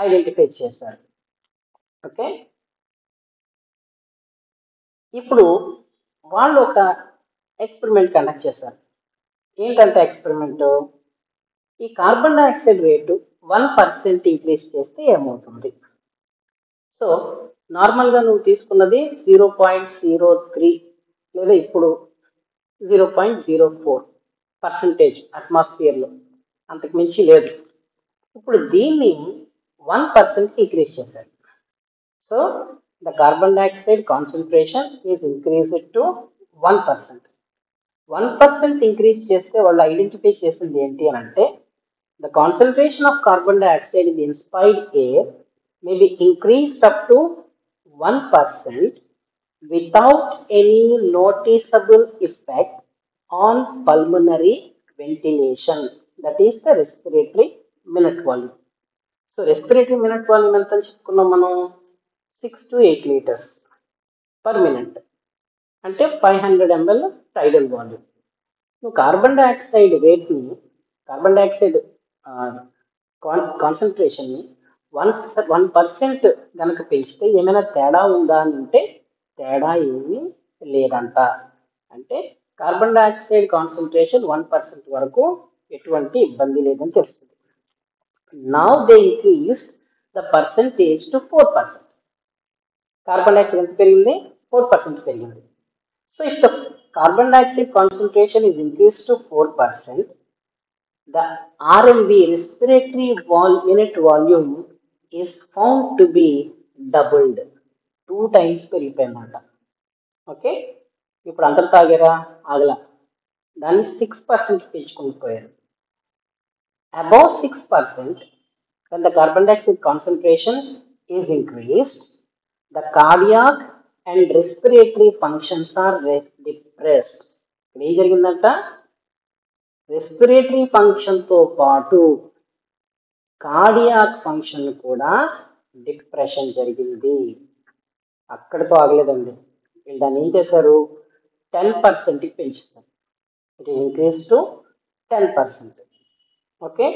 identify చేశారు. Okay, ఇప్పుడు వాళ్ళు ఒక ఎక్స్పెరిమెంట్ కండక్ట్ చేశారు. ఏంటంటే ఎక్స్పెరిమెంట్, ఈ కార్బన్ డైఆక్సైడ్ రేటు 1% ఇంక్రీజ్ చేస్తే ఏమవుతుంది? సో నార్మల్గా నువ్వు తీసుకున్నది 0.03 లేదా ఇప్పుడు 0.04% అట్మాస్ఫియర్లో, అంతకు మించి లేదు. ఇప్పుడు దీన్ని 1% ఇంక్రీజ్ చేశారు. So the carbon dioxide concentration is increased to 1%. 1% increase చేస్తే వాళ్ళు ఐడెంటిఫై చేసింది ఏంటి అని అంటే, the concentration of carbon dioxide in the inspired air may be increased up to 1% without any noticeable effect on pulmonary ventilation, that is the respiratory minute volume. So respiratory minute volume ఎంత చెప్పుకున్నాం మనం? 6 to 8 liters per minute, అంటే 500 ml టైడల్ volume. నువ్వు carbon dioxide రేట్ని, carbon dioxide కాన్సన్ట్రేషన్ని 1% కనుక పెంచితే ఏమైనా తేడా ఉందా అని అంటే తేడా ఏమీ లేదంట. అంటే కార్బన్ డైఆక్సైడ్ కాన్సన్ట్రేషన్ 1% వరకు ఎటువంటి ఇబ్బంది లేదని తెలుస్తుంది. Now they increase the percentage to 4%. Carbon dioxide ఎంత పెరిగింది? 4% పెరిగింది. So if the carbon dioxide concentration is increase to 4%, the RMV, respiratory minute volume, is found to be doubled. 2 times పెరిగిపోయిందంట. Okay, ఇప్పుడు అందరు తాగారా? ఆగల, దాన్ని 6% పెంచుకుని పోయారు. Above 6%, when the carbon dioxide concentration is increased, the cardiac and respiratory functions are depressed. ఏం జరిగిందంట? Respiratory ఫంక్షన్తో పాటు కార్డియాక్ ఫంక్షన్ కూడా డిప్రెషన్ జరిగింది. అక్కడితో ఆగలేదండి, వీళ్ళు దాన్ని ఏం చేశారు? 10%కి పెంచేశారు. It is increase to 10%. Okay,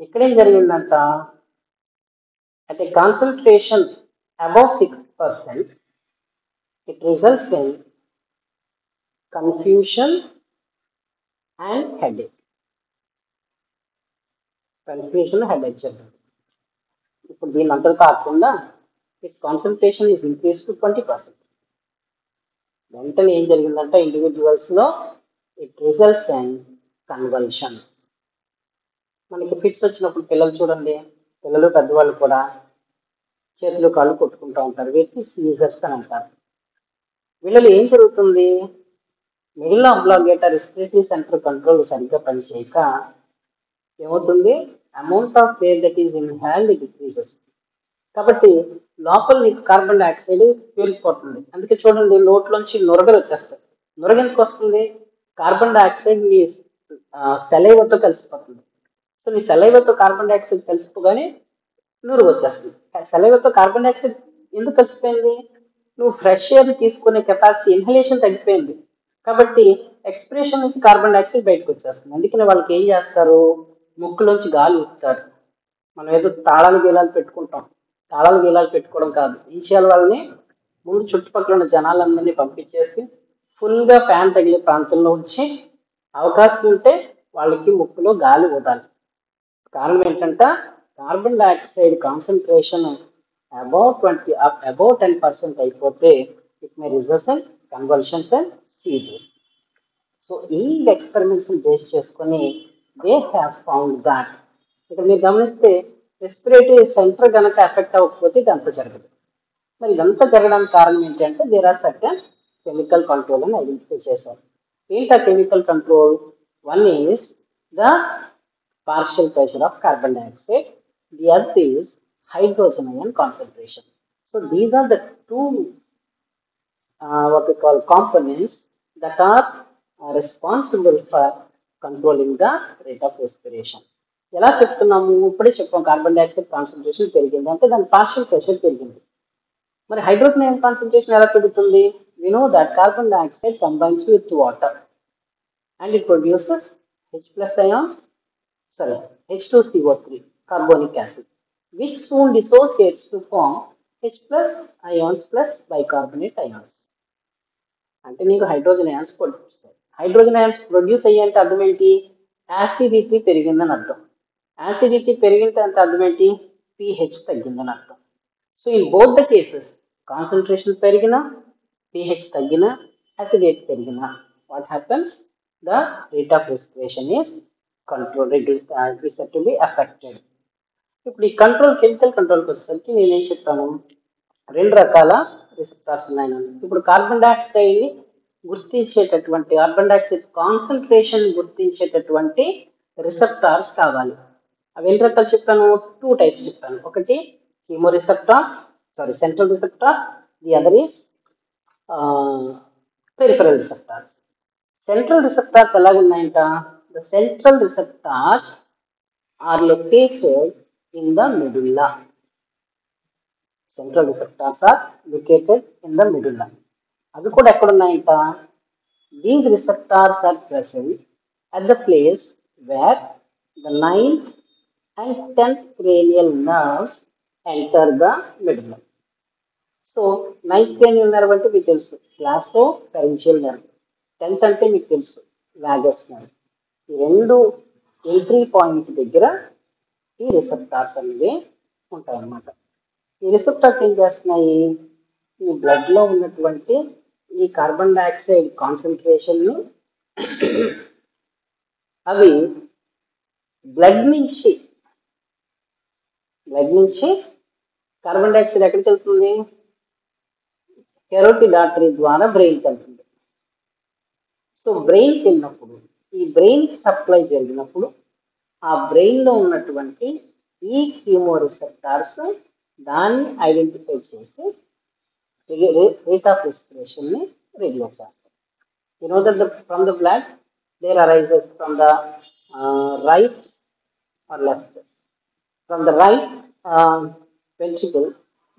ఇక్కడేం జరిగిందంట? అంటే concentration above 6%, It results in confusion and headache. Confusion, headache. ఇప్పుడు దీని అంతా కాకుండా it's concentration is increase to 20%. వెంటనే ఏం జరిగిందంటే ఇండివిజువల్స్లో ఇట్ రిజల్ట్స్ అండ్ కన్వల్షన్స్. మనకి ఫిట్స్ వచ్చినప్పుడు పిల్లలు చూడండి, పిల్లలు పెద్దవాళ్ళు కూడా చేతులు కాళ్ళు కొట్టుకుంటూ ఉంటారు. వీటికి సీజర్స్ అని అంటారు. వీళ్ళలో ఏం జరుగుతుంది, మిడిల్ ఆబ్లాంగేటా రెస్పిరేటరీ సెంటర్ కంట్రోల్ సరిగ్గా పనిచేయక ఏమవుతుంది, amount of air that is inhaled decreases. కాబట్టి లోపల నీకు కార్బన్ డైఆక్సైడ్ పేలిపోతుంది. అందుకే చూడండి నోట్లోంచి నురగలు వచ్చేస్తాయి. నురగ ఎందుకు వస్తుంది, కార్బన్ డైఆక్సైడ్ నీ సెలైవతో కలిసిపోతుంది. సో నీ సెలైవతో కార్బన్ డైఆక్సైడ్ కలిసిపోగానే నురుగు వచ్చేస్తుంది. సెలైవతో కార్బన్ డైఆక్సైడ్ ఎందుకు కలిసిపోయింది, నువ్వు ఫ్రెష్ ఎయిర్ తీసుకునే కెపాసిటీ ఇన్హలేషన్ తగ్గిపోయింది. కాబట్టి ఎక్స్పిరేషన్ నుంచి కార్బన్ డైఆక్సైడ్ బయటకు వచ్చేస్తుంది. అందుకని వాళ్ళకి ఏం చేస్తారు, ముక్కులోంచి గాలి ఊపుతారు. మనం ఏదో తాళాలు గీలాలు పెట్టుకుంటాం, తాళాలు గీలాలు పెట్టుకోవడం కాదు. ఏం చేయాలి, వాళ్ళని ముందు చుట్టుపక్కల ఉన్న జనాలందరినీ పంపించేసి ఫుల్గా ఫ్యాన్ తగిలే ప్రాంతంలో ఉంచి అవకాశం ఉంటే వాళ్ళకి ముక్కులో గాలి ఊదాలి. కారణం ఏంటంటే కార్బన్ డైఆక్సైడ్ కాన్సన్ట్రేషన్ అబౌవ్ 10% అయిపోతే it may results and convulsions and seizures. So ఈ ఎక్స్పెరిమెంట్స్ బేస్ చేసుకొని దే హ్యావ్ ఫౌండ్ దాట్, ఇక్కడ మీరు గమనిస్తే రెస్పిరేటరీ సెంటర్ కనుక ఎఫెక్ట్ అవ్వకపోతే ఇదంతా జరగదు. మరి ఇదంతా జరగడానికి కారణం ఏంటంటే there are certain chemical control అని ఐడెంటిఫై చేశారు. ఏంటి ఆ chemical control, one is the partial pressure of carbon dioxide, the other is hydrogen ion concentration. So these are the two what we call components that are responsible for controlling the rate of respiration. ఎలా చెప్తున్నాము, ఇప్పుడే చెప్పాం carbon dioxide concentration పెరిగింది అంటే దాని partial pressure పెరిగింది. మరి hydrogen ion concentration ఎలా పెరుగుతుంది, we know that carbon dioxide combines with water and it produces H2CO3 carbonic acid, which soon dissociates to form H plus ions plus bicarbonate ions. అంటే నీకు hydrogen ions produce అయ్యాయి. Hydrogen ions produce అయ్యేంటే అర్థం ఏంటి, acidity పెరిగిందని అర్థం. Acidity పెరిగింటే అంటే అర్థం ఏంటి, pH తగ్గిందని అర్థం. So in both the cases concentration పెరిగినా, pH తగ్గినా, యాసిడిటీ పెరిగినా, what happens, the rate of respiration is control to be affected. ఇప్పుడు ఈ కంట్రోల్, కెమికల్ కంట్రోల్కి వచ్చేసరికి నేనేం చెప్పాను, రెండు రకాల రిసెప్టార్స్ ఉన్నాయి. ఇప్పుడు కార్బన్ డైఆక్సైడ్ గుర్తించేటటువంటి, కార్బన్ డైఆక్సైడ్ కాన్సన్ట్రేషన్ గుర్తించేటటువంటి రిసెప్టార్స్ కావాలి. అవి ఎన్ని రకాలు చెప్పాను, 2 టైప్స్ చెప్పాను. ఒకటి chemo receptors, central receptor, the other is peripheral receptors. Central receptors ఎలాగున్నాయంట, the central receptors are located in the medulla. Central receptors are located in the medulla. అవి కూడా ఎక్కడ ఉన్నాయంట, these receptors are present at the place where the 9th and 10th cranial nerves enter the medulla. So 9th cranial nerve అంటే మీకు తెలుసు గ్లాసోఫారింజియల్ nerve, 10th అంటే మీకు తెలుసు వాగస్ nerve. ఈ రెండు ఎంట్రీ పాయింట్ దగ్గర ఈ రిసెప్టార్స్ అనేవి ఉంటాయన్నమాట. ఈ రిసెప్టార్స్ ఏం చేస్తున్నాయి, ఈ బ్లడ్లో ఉన్నటువంటి ఈ కార్బన్ డైఆక్సైడ్ కాన్సన్ట్రేషన్ని అవి బ్లడ్ నుంచి కార్బన్ డైఆక్సైడ్ ఎక్కడికి వెళ్తుంది, కెరోటిడ్ ఆర్టరీ ద్వారా బ్రెయిన్కి వెళ్తుంది. సో బ్రెయిన్కి వెళ్ళినప్పుడు, ఈ బ్రెయిన్కి సప్లై జరిగినప్పుడు ఆ బ్రెయిన్లో ఉన్నటువంటి ఈ కీమో రిసెప్టార్స్ దాన్ని ఐడెంటిఫై చేసి రేట్ ఆఫ్ రెస్పిరేషన్ని రెగ్యులేట్ చేస్తాయి. You know that from the blood there arises from the right or left, from the right ventricle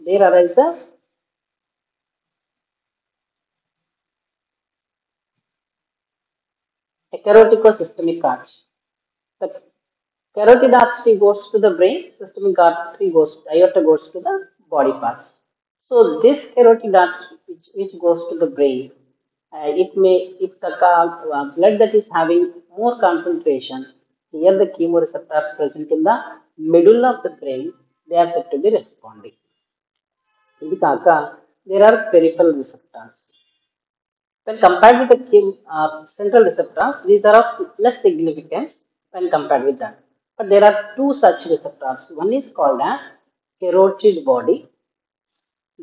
there arises a carotid-systemic arch. The carotid artery goes to the brain, systemic artery goes, aorta goes to the body parts. So this carotid artery which goes to the brain, it may, if the blood that is having more concentration, here the chemoreceptors present in the middle of the brain, they are said to be responding. ఇది కాక there are peripheral receptors. When compared with the central receptors, these are of less significance when compared with that. But there are two such receptors. One is called as carotid body,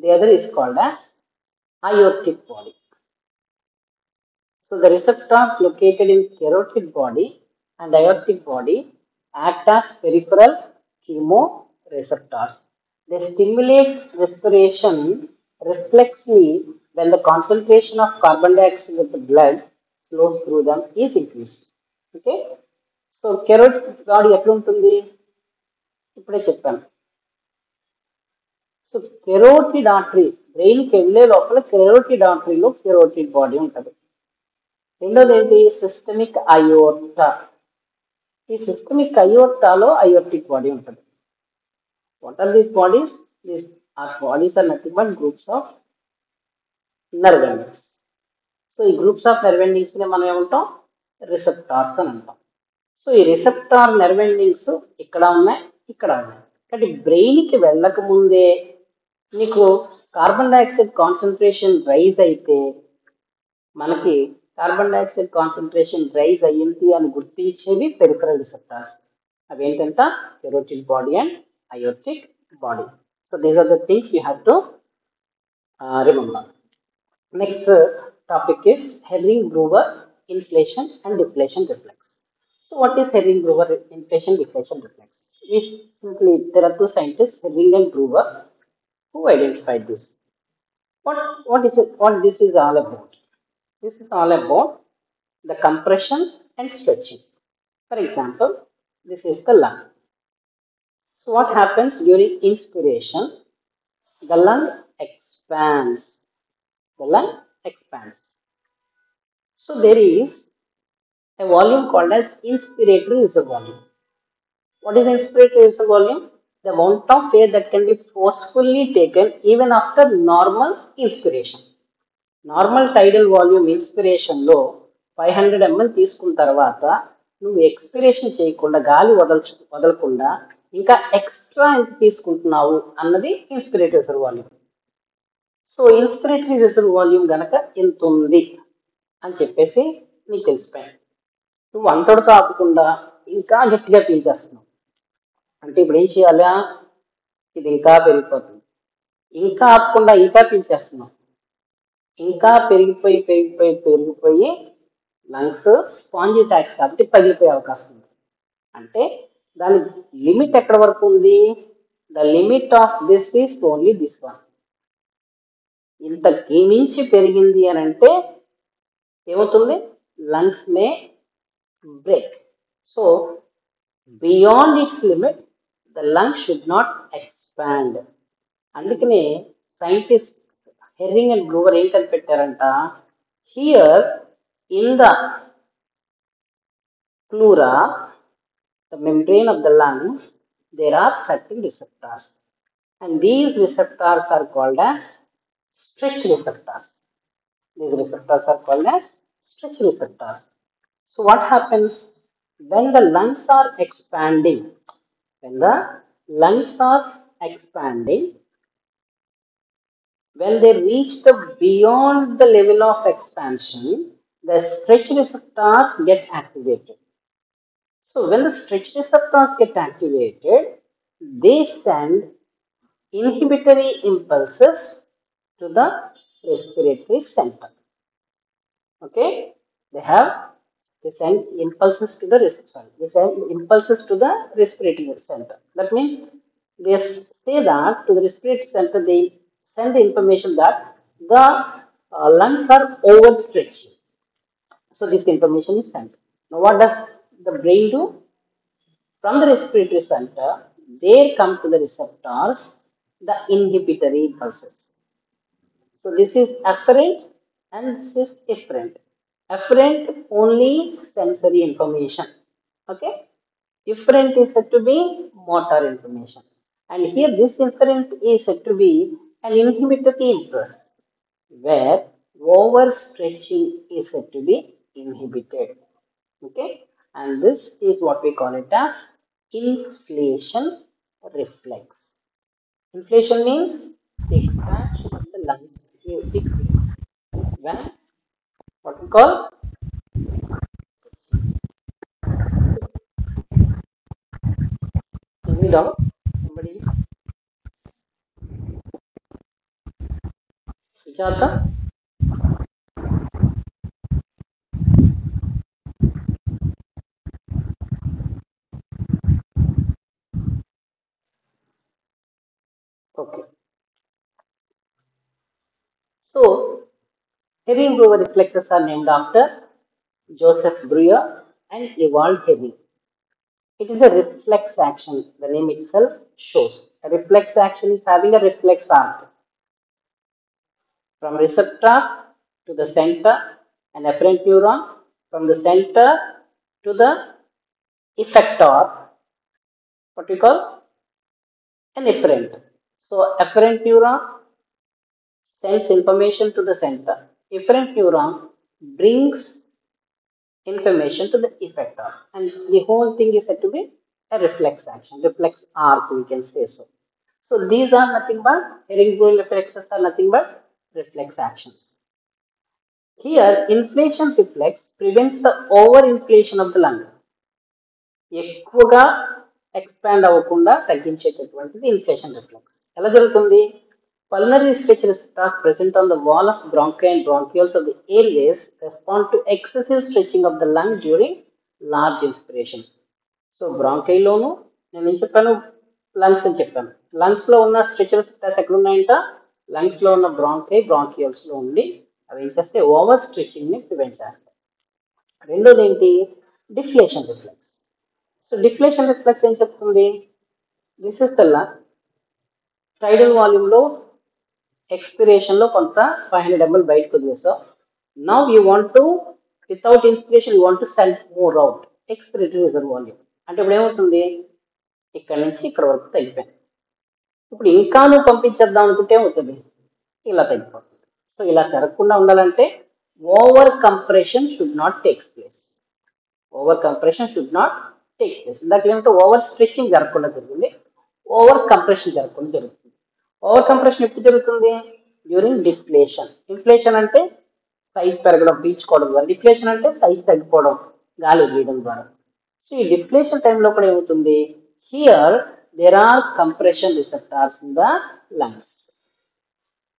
the other is called as aortic body. So the receptors located in carotid body and aortic body act as peripheral chemoreceptors. They stimulate respiration reflexly when the concentration of carbon dioxide of the blood flows through them is increased. Okay? So carotid body ఎట్లా ఉంటుంది ఇప్పుడే చెప్పాను. So carotid artery బ్రెయిన్కి వెళ్ళే లోపల carotid ఆర్టరీలో carotid body ఉంటుంది. రెండోది ఏంటి సిస్టమిక్ అయోర్టా. ఈ సిస్టమిక్ అయోర్టాలో అయోర్టిక్ బాడీ ఉంటుంది. What are these bodies? These are bodies are nothing but groups of nerve endings. So ఈ గ్రూప్స్ ఆఫ్ నర్వ్ ఎండింగ్స్ ని మనం ఏమంటాం? రిసెప్టార్స్ అని అంటాం. సో ఈ రిసెప్టార్ నర్వ్ ఎండింగ్స్ ఇక్కడ ఉన్నాయి, ఇక్కడ ఉన్నాయి. కానీ బ్రెయిన్కి వెళ్ళక ముందే నీకు కార్బన్ డైఆక్సైడ్ కాన్సన్ట్రేషన్ రైజ్ అయితే మనకి కార్బన్ డైఆక్సైడ్ కాన్సన్ట్రేషన్ రైజ్ అయ్యింది అని గుర్తించేవి పెరిఫరల్ రిసెప్టార్స్. అవి ఏంటంటే carotid body and aortic body. So these are the things you have to remember. Next topic is Hering-Breuer inflation and deflation reflex. So what is Hering-Breuer inflation deflation reflex? There are two scientists, Hering and Breuer, who identified this. What is it? What this is all about? This is all about the compression and stretching. For example, this is the lung. So what happens during inspiration? The lung expands. The lung expands. So there is a volume called as inspiratory reserve volume. What is inspiratory reserve volume? The amount of air that can be forcefully taken even after normal inspiration. Normal tidal volume ఇన్స్పిరేషన్లో 500 ml తీసుకున్న తర్వాత నువ్వు expiration చేయకుండా గాలి వదలకుండా ఇంకా extra ఎంత తీసుకుంటున్నావు అన్నది inspiratory reserve volume. So inspiratory reserve volume గనక ఎంత ఉంది అని చెప్పేసి నీకు తెలిసిపోయాను. నువ్వు అంతటితో ఆపకుండా ఇంకా గట్టిగా పీల్చేస్తున్నావు అంటే ఇప్పుడు ఏం చేయాలా? ఇది ఇంకా పెరిగిపోతుంది. ఇంకా ఆపకుండా ఇంకా పీల్చేస్తున్నావు. ఇంకా పెరిగిపోయి లంగ్స్ స్పాంజీ సాక్స్ కాబట్టి పగిలిపోయే అవకాశం ఉంది. అంటే దాని లిమిట్ ఎక్కడ వరకు ఉంది? The limit of this is only this one. ఇంతకి మించి పెరిగింది అని అంటే ఏమవుతుంది? Lungs may break. So beyond its limit the lung should not expand. అందుకనే సైంటిస్ట్ Hering and Breuer ఏం కనిపెట్టారంట? Here in the pleura, the membrane of the lungs, there are certain receptors, and these receptors are called as stretch receptors. These receptors are called as stretch receptors. So what happens when the lungs are expanding? When the lungs are expanding, when they reach the beyond the level of expansion, the stretch receptors get activated. So when the stretch receptors get activated, they send inhibitory impulses to the respiratory center. Okay, they send impulses to the respiratory center. That means they say that to the respiratory center they send the information that the lungs are overstretching. So this information is sent. Now what does the brain do? From the respiratory center, there come to the receptors the inhibitory impulses. So this is afferent and this is efferent. Afferent only sensory information. Okay. Efferent is said to be motor information. And here this efferent is said to be and inhibited impulse, where overstretching is said to be inhibited. Okay, and this is what we call it as inflation reflex. Inflation means the expansion of the lungs is decreased when what we call any doubt? Somebody is Sujata? Okay. So, Hering-Brewer reflexes are named after Joseph Breuer and Ewald Hering. It is a reflex action, the name itself shows. A reflex action is having a reflex arc from receptor to the center, an afferent neuron from the center to the effector, what we call an efferent. So, afferent neuron sends information to the center. Efferent neuron brings information to the effector, and the whole thing is said to be a reflex action, reflex arc, we can say so. So these are nothing but Hering-Breuer reflexes are nothing but reflex actions. Here, inflation reflex prevents the overinflation of the lung. ఎక్కువగా expand అవ్వకుండా తగ్గించేటటువంటిది inflation reflex. ఎలా జరుగుతుంది? Pulmonary stretch receptors present on the wall of bronchi and bronchioles of the airways respond to excessive stretching of the lung during large inspirations. So బ్రాంకైలోను నేను ఏం చెప్పాను, lungs అని చెప్పాను. లంగ్స్లో ఉన్న స్ట్రెచ్ రెసెప్టర్స్ ఎక్కడ ఉన్నాయంట? లంగ్స్లో ఉన్న బ్రాంకియల్స్లో ఉండి అవి ఏం చేస్తే ఓవర్ స్ట్రెచింగ్ని ప్రివెంట్ చేస్తాయి. రెండోది ఏంటి? Deflation reflex. So deflation reflex ఏం చెప్తుంది? దిస్ ఇస్ ద లంగ్, టైడల్ వాల్యూమ్లో ఎక్స్పిరేషన్లో కొంత 500 ml బయటకు వదిలేసాం. Now you want to without inspiration you want to send more out expiratory reserve volume. అంటే ఇప్పుడు ఏమవుతుంది? ఇక్కడ నుంచి ఇక్కడ వరకు తగ్గిపోయింది. ఇప్పుడు ఇంకా నువ్వు పంపించేద్దాం అనుకుంటే ఏమవుతుంది? ఇలా తగ్గిపోతుంది. సో ఇలా జరగకుండా ఉండాలంటే over compression should not takes place. Over compression should not take place. ఇందాక ఏమంటే ఓవర్ స్ట్రెచింగ్ జరగకుండా జరిగింది, ఓవర్ కంప్రెషన్ జరగకుండా జరుగుతుంది. ఓవర్ కంప్రెషన్ ఎప్పుడు జరుగుతుంది? During deflation. ఇన్ఫ్లేషన్ అంటే సైజ్ పెరగడం, పీల్చుకోవడం ద్వారా. డిఫ్లేషన్ అంటే సైజ్ తగ్గిపోవడం, గాలి వదిలేయడం ద్వారా. సో ఈ డిఫ్లేషన్ టైంలో కూడా ఏమవుతుంది? Here there are compression receptors in the lungs.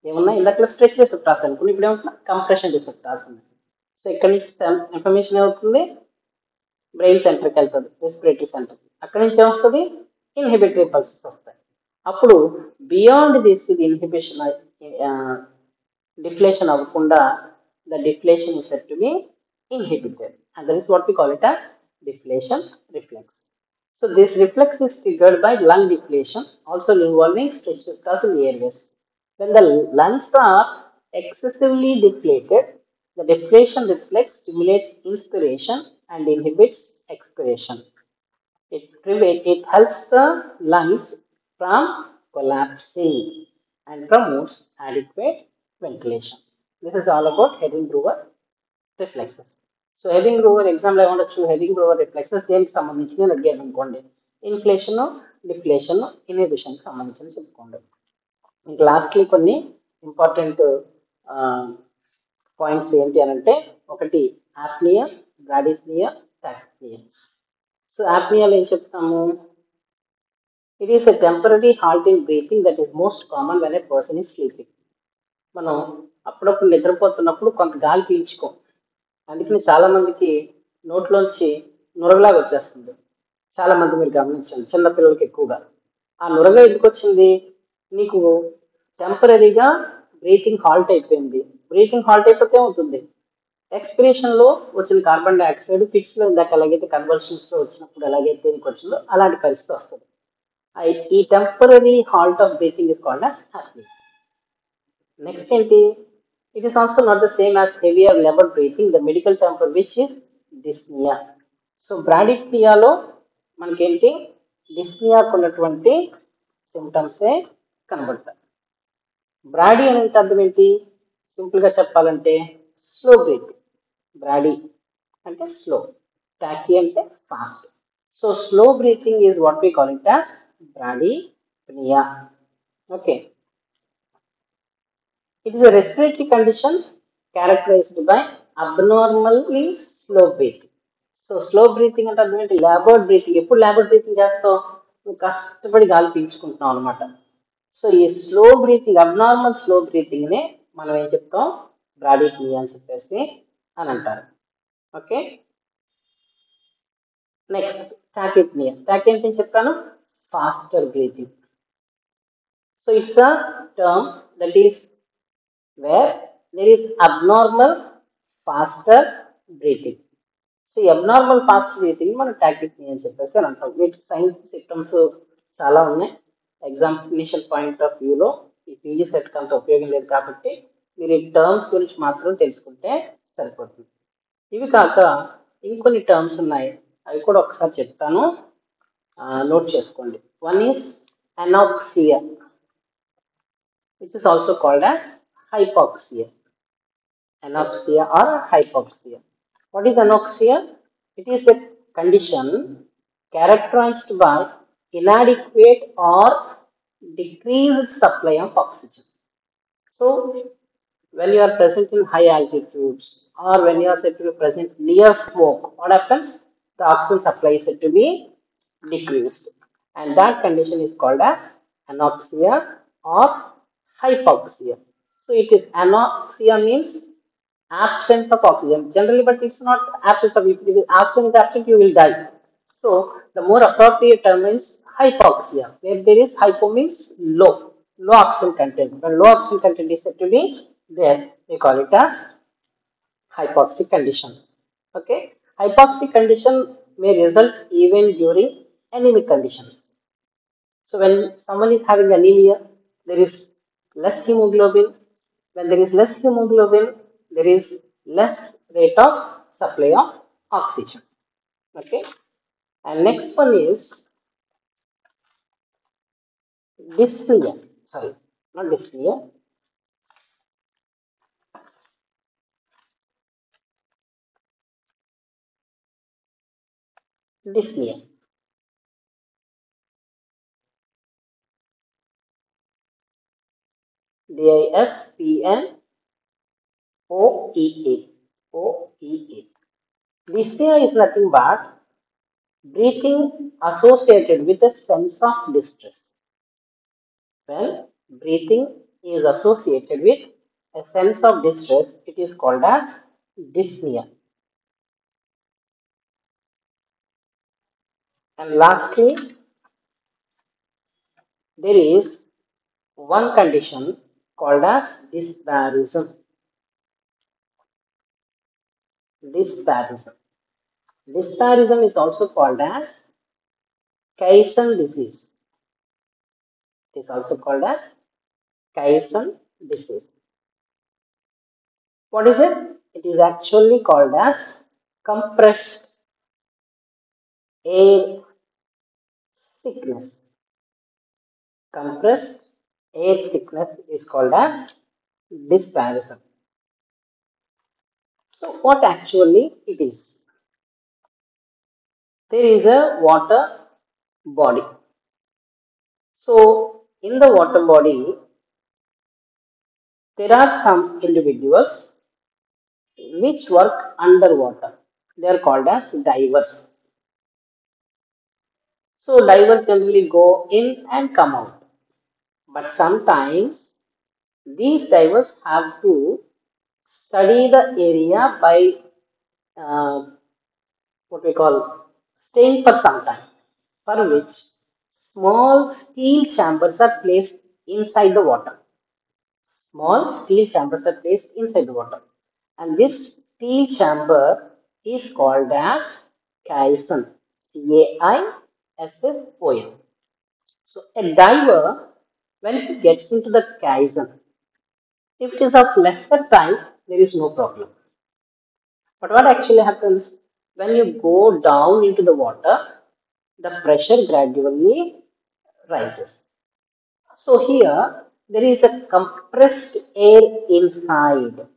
ఏమన్నా ఇందాక స్ట్రెచ్ రిసెప్టార్స్ అనుకుని, ఇప్పుడు ఏమవుతున్నా కంప్రెషన్ రిసెప్టార్స్ ఉన్నాయి. సో ఇక్కడ నుంచి ఇన్ఫర్మేషన్ ఏమవుతుంది? బ్రెయిన్ సెంటర్కి వెళ్తుంది, రెస్పిరేటరీ సెంటర్. అక్కడి నుంచి ఏమొస్తుంది? ఇన్హిబిటరీ పల్సెస్ వస్తాయి. అప్పుడు బియాండ్ దిస్ ఇది ఇన్హిబిషన్ డిఫ్లేషన్ అవ్వకుండా the deflation is said to be inhibited, and that is what we call it as deflation reflex. So this reflex is triggered by lung deflation, also involving stretch receptors in the airways. When the lungs are excessively deflated, the deflation reflex stimulates inspiration and inhibits expiration. It helps the lungs from collapsing and promotes adequate ventilation. This is all about Hering-Brewer reflexes. So Hering-Brewer example I want to choose Hering-Brewer reflexes దేనికి సంబంధించి నేను అడిగాను అనుకోండి, inflation, deflation, inhibition సంబంధించి చెప్పుకోండి. ఇంకా lastly కొన్ని important points ఏంటి అని అంటే, ఒకటి యాప్నియా, బ్రాడిప్నియా, టాకిప్నియా. సో యాప్నియాలో ఏం చెప్తాము? It is a temporary halt in breathing that is most common when a person is sleeping. మనం అప్పుడప్పుడు నిద్రపోతున్నప్పుడు కొంత గాలి పీల్చుకోం, అందుకని చాలామందికి నోట్లోంచి నురగలాగా వచ్చేస్తుంది. చాలామంది మీరు గమనించండి, చిన్నపిల్లలకి ఎక్కువగా. ఆ నురగ ఎందుకు వచ్చింది? నీకు టెంపరీగా బ్రీతింగ్ హాల్ట్ అయిపోయింది. బ్రీతింగ్ హాల్ట్ అయిపోతే ఉంటుంది, ఎక్స్పిరేషన్లో వచ్చిన కార్బన్ డైఆక్సైడ్ ఫిక్స్లో ఇందాక ఎలాగైతే కన్వర్షన్స్లో వచ్చినప్పుడు ఎలాగైతే నీకు వచ్చిందో అలాంటి పరిస్థితి వస్తుంది. ఈ temporary halt of breathing is called as apnea. Next ఏంటి? It is also not the same as heavy or labored breathing, the medical term for which is dyspnea. So బ్రాడిప్నియాలో మనకేంటి? డిస్నియాకు ఉన్నటువంటి సిమ్టమ్సే కనబడతాయి. బ్రాడీ అంటే అర్థం ఏంటి? సింపుల్గా చెప్పాలంటే స్లో బ్రీతింగ్. బ్రాడీ అంటే స్లో, టాకీ అంటే fast. So slow breathing is what we call it as bradypnea. Okay. It is a respiratory condition characterized by abnormally slow breathing. So slow breathing అంటే అర్థం ఏంటి? లాబర్డ్ బ్రీతింగ్. ఎప్పుడు లాబర్డ్ breathing చేస్తావు? నువ్వు కష్టపడి గాలి పీల్చుకుంటున్నావు అనమాట. సో ఈ స్లో బ్రీతింగ్, అబ్నార్మల్ స్లో బ్రీతింగ్నే మనం ఏం చెప్తాం? బ్రాడీప్నియా అని చెప్పేసి అని అంటారు. Okay, next టాకీప్నియా. టాకీ అంటే చెప్పాను, faster breathing. So it's a term that is where there is abnormal faster breathing. So ఈ అబ్నార్మల్ ఫాస్ట్ బ్రీతింగ్ మనం టాకీప్నియా అని చెప్పేసి అని అంటాం. వీటికి సైన్స్ సిమ్టమ్స్ చాలా ఉన్నాయి. ఎగ్జామినేషన్ పాయింట్ ఆఫ్ వ్యూలో ఈ పీజీ సెట్ అంత ఉపయోగం లేదు కాబట్టి మీరు ఈ టర్మ్స్ గురించి మాత్రం తెలుసుకుంటే సరిపోతుంది. ఇవి కాక ఇంకొన్ని టర్మ్స్ ఉన్నాయి, అవి కూడా ఒకసారి చెప్తాను, నోట్ చేసుకోండి. One is anoxia, which is also called as hypoxia. Anoxia or hypoxia. What is anoxia? It is a condition characterized by inadequate or decreased supply of oxygen. So, when you are present in high altitudes or when you are said to be present near smoke, what happens? The oxygen supply is said to be decreased, and that condition is called as anoxia or hypoxia. So it is anoxia means absence of oxygen generally, but it's not absence of, if oxygen is absent you will die. So the more appropriate term is hypoxia, where there is hypo means low oxygen content. When low oxygen content is said to be there, we call it as hypoxic condition. Okay, hypoxic condition may result even during anemic conditions. So when someone is having anemia, there is less hemoglobin. When there is less hemoglobin, there is less rate of supply of oxygen. Okay, and next one is dyspnea. Sorry, not dyspnea. Dyspnea. Dyspnea. Dyspnea is nothing but breathing associated with a sense of distress. When breathing is associated with a sense of distress, it is called as dyspnea. And lastly, there is one condition called as dysbarism. Dysbarism is also called as Caisson disease. It is also called as Caisson disease. What is it? It is actually called as compressed air sickness. Compressed air sickness is called as dysbarism. So what actually it is? There is a water body. So in the water body, there are some individuals which work underwater. They are called as divers. So divers generally go in and come out. But sometimes these divers have to study the area by what we call staying for some time, for which small steel chambers are placed inside the water. Small steel chambers are placed inside the water, and this steel chamber is called as caisson. Caisson. So a diver, when he gets into the caisson, if it is of lesser time, there is no problem. But what actually happens when you go down into the water, the pressure gradually rises. So here there is a compressed air inside,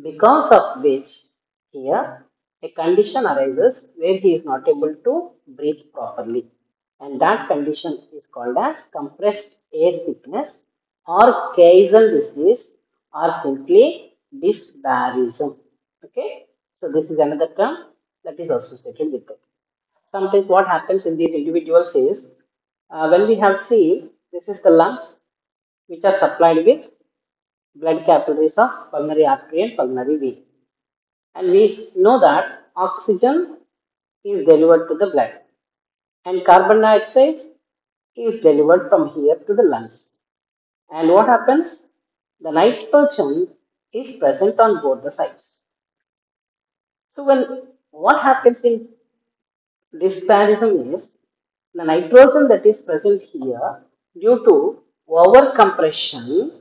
because of which here a condition arises where he is not able to breathe properly. And that condition is called as compressed air sickness or Keisel disease or simply dysbarism. Okay, so this is another term that is associated with it. Sometimes what happens in these individuals is when we have seen this is the lungs which are supplied with blood capillaries of pulmonary artery and pulmonary vein. And we know that oxygen is delivered to the blood and carbon dioxide is delivered from here to the lungs. And what happens? The nitrogen is present on both the sides. So when what happens in dysbarism is the nitrogen that is present here due to over compression,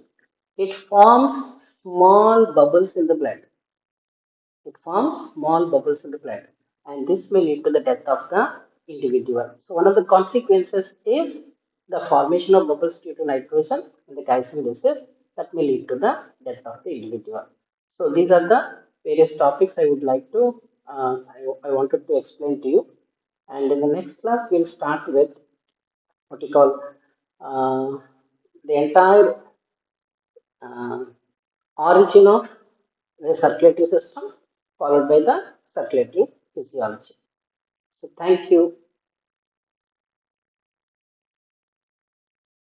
it forms small bubbles in the blood. It forms small bubbles in the blood, and this may lead to the death of the individual. So, one of the consequences is the formation of bubbles due to nitrogen in the Tyson disease that may lead to the death of the individual. So, these are the various topics I would like to, I wanted to explain to you. And in the next class, we'll start with what you call the entire uh, origin of the circulatory system followed by the circulatory physiology. So thank you.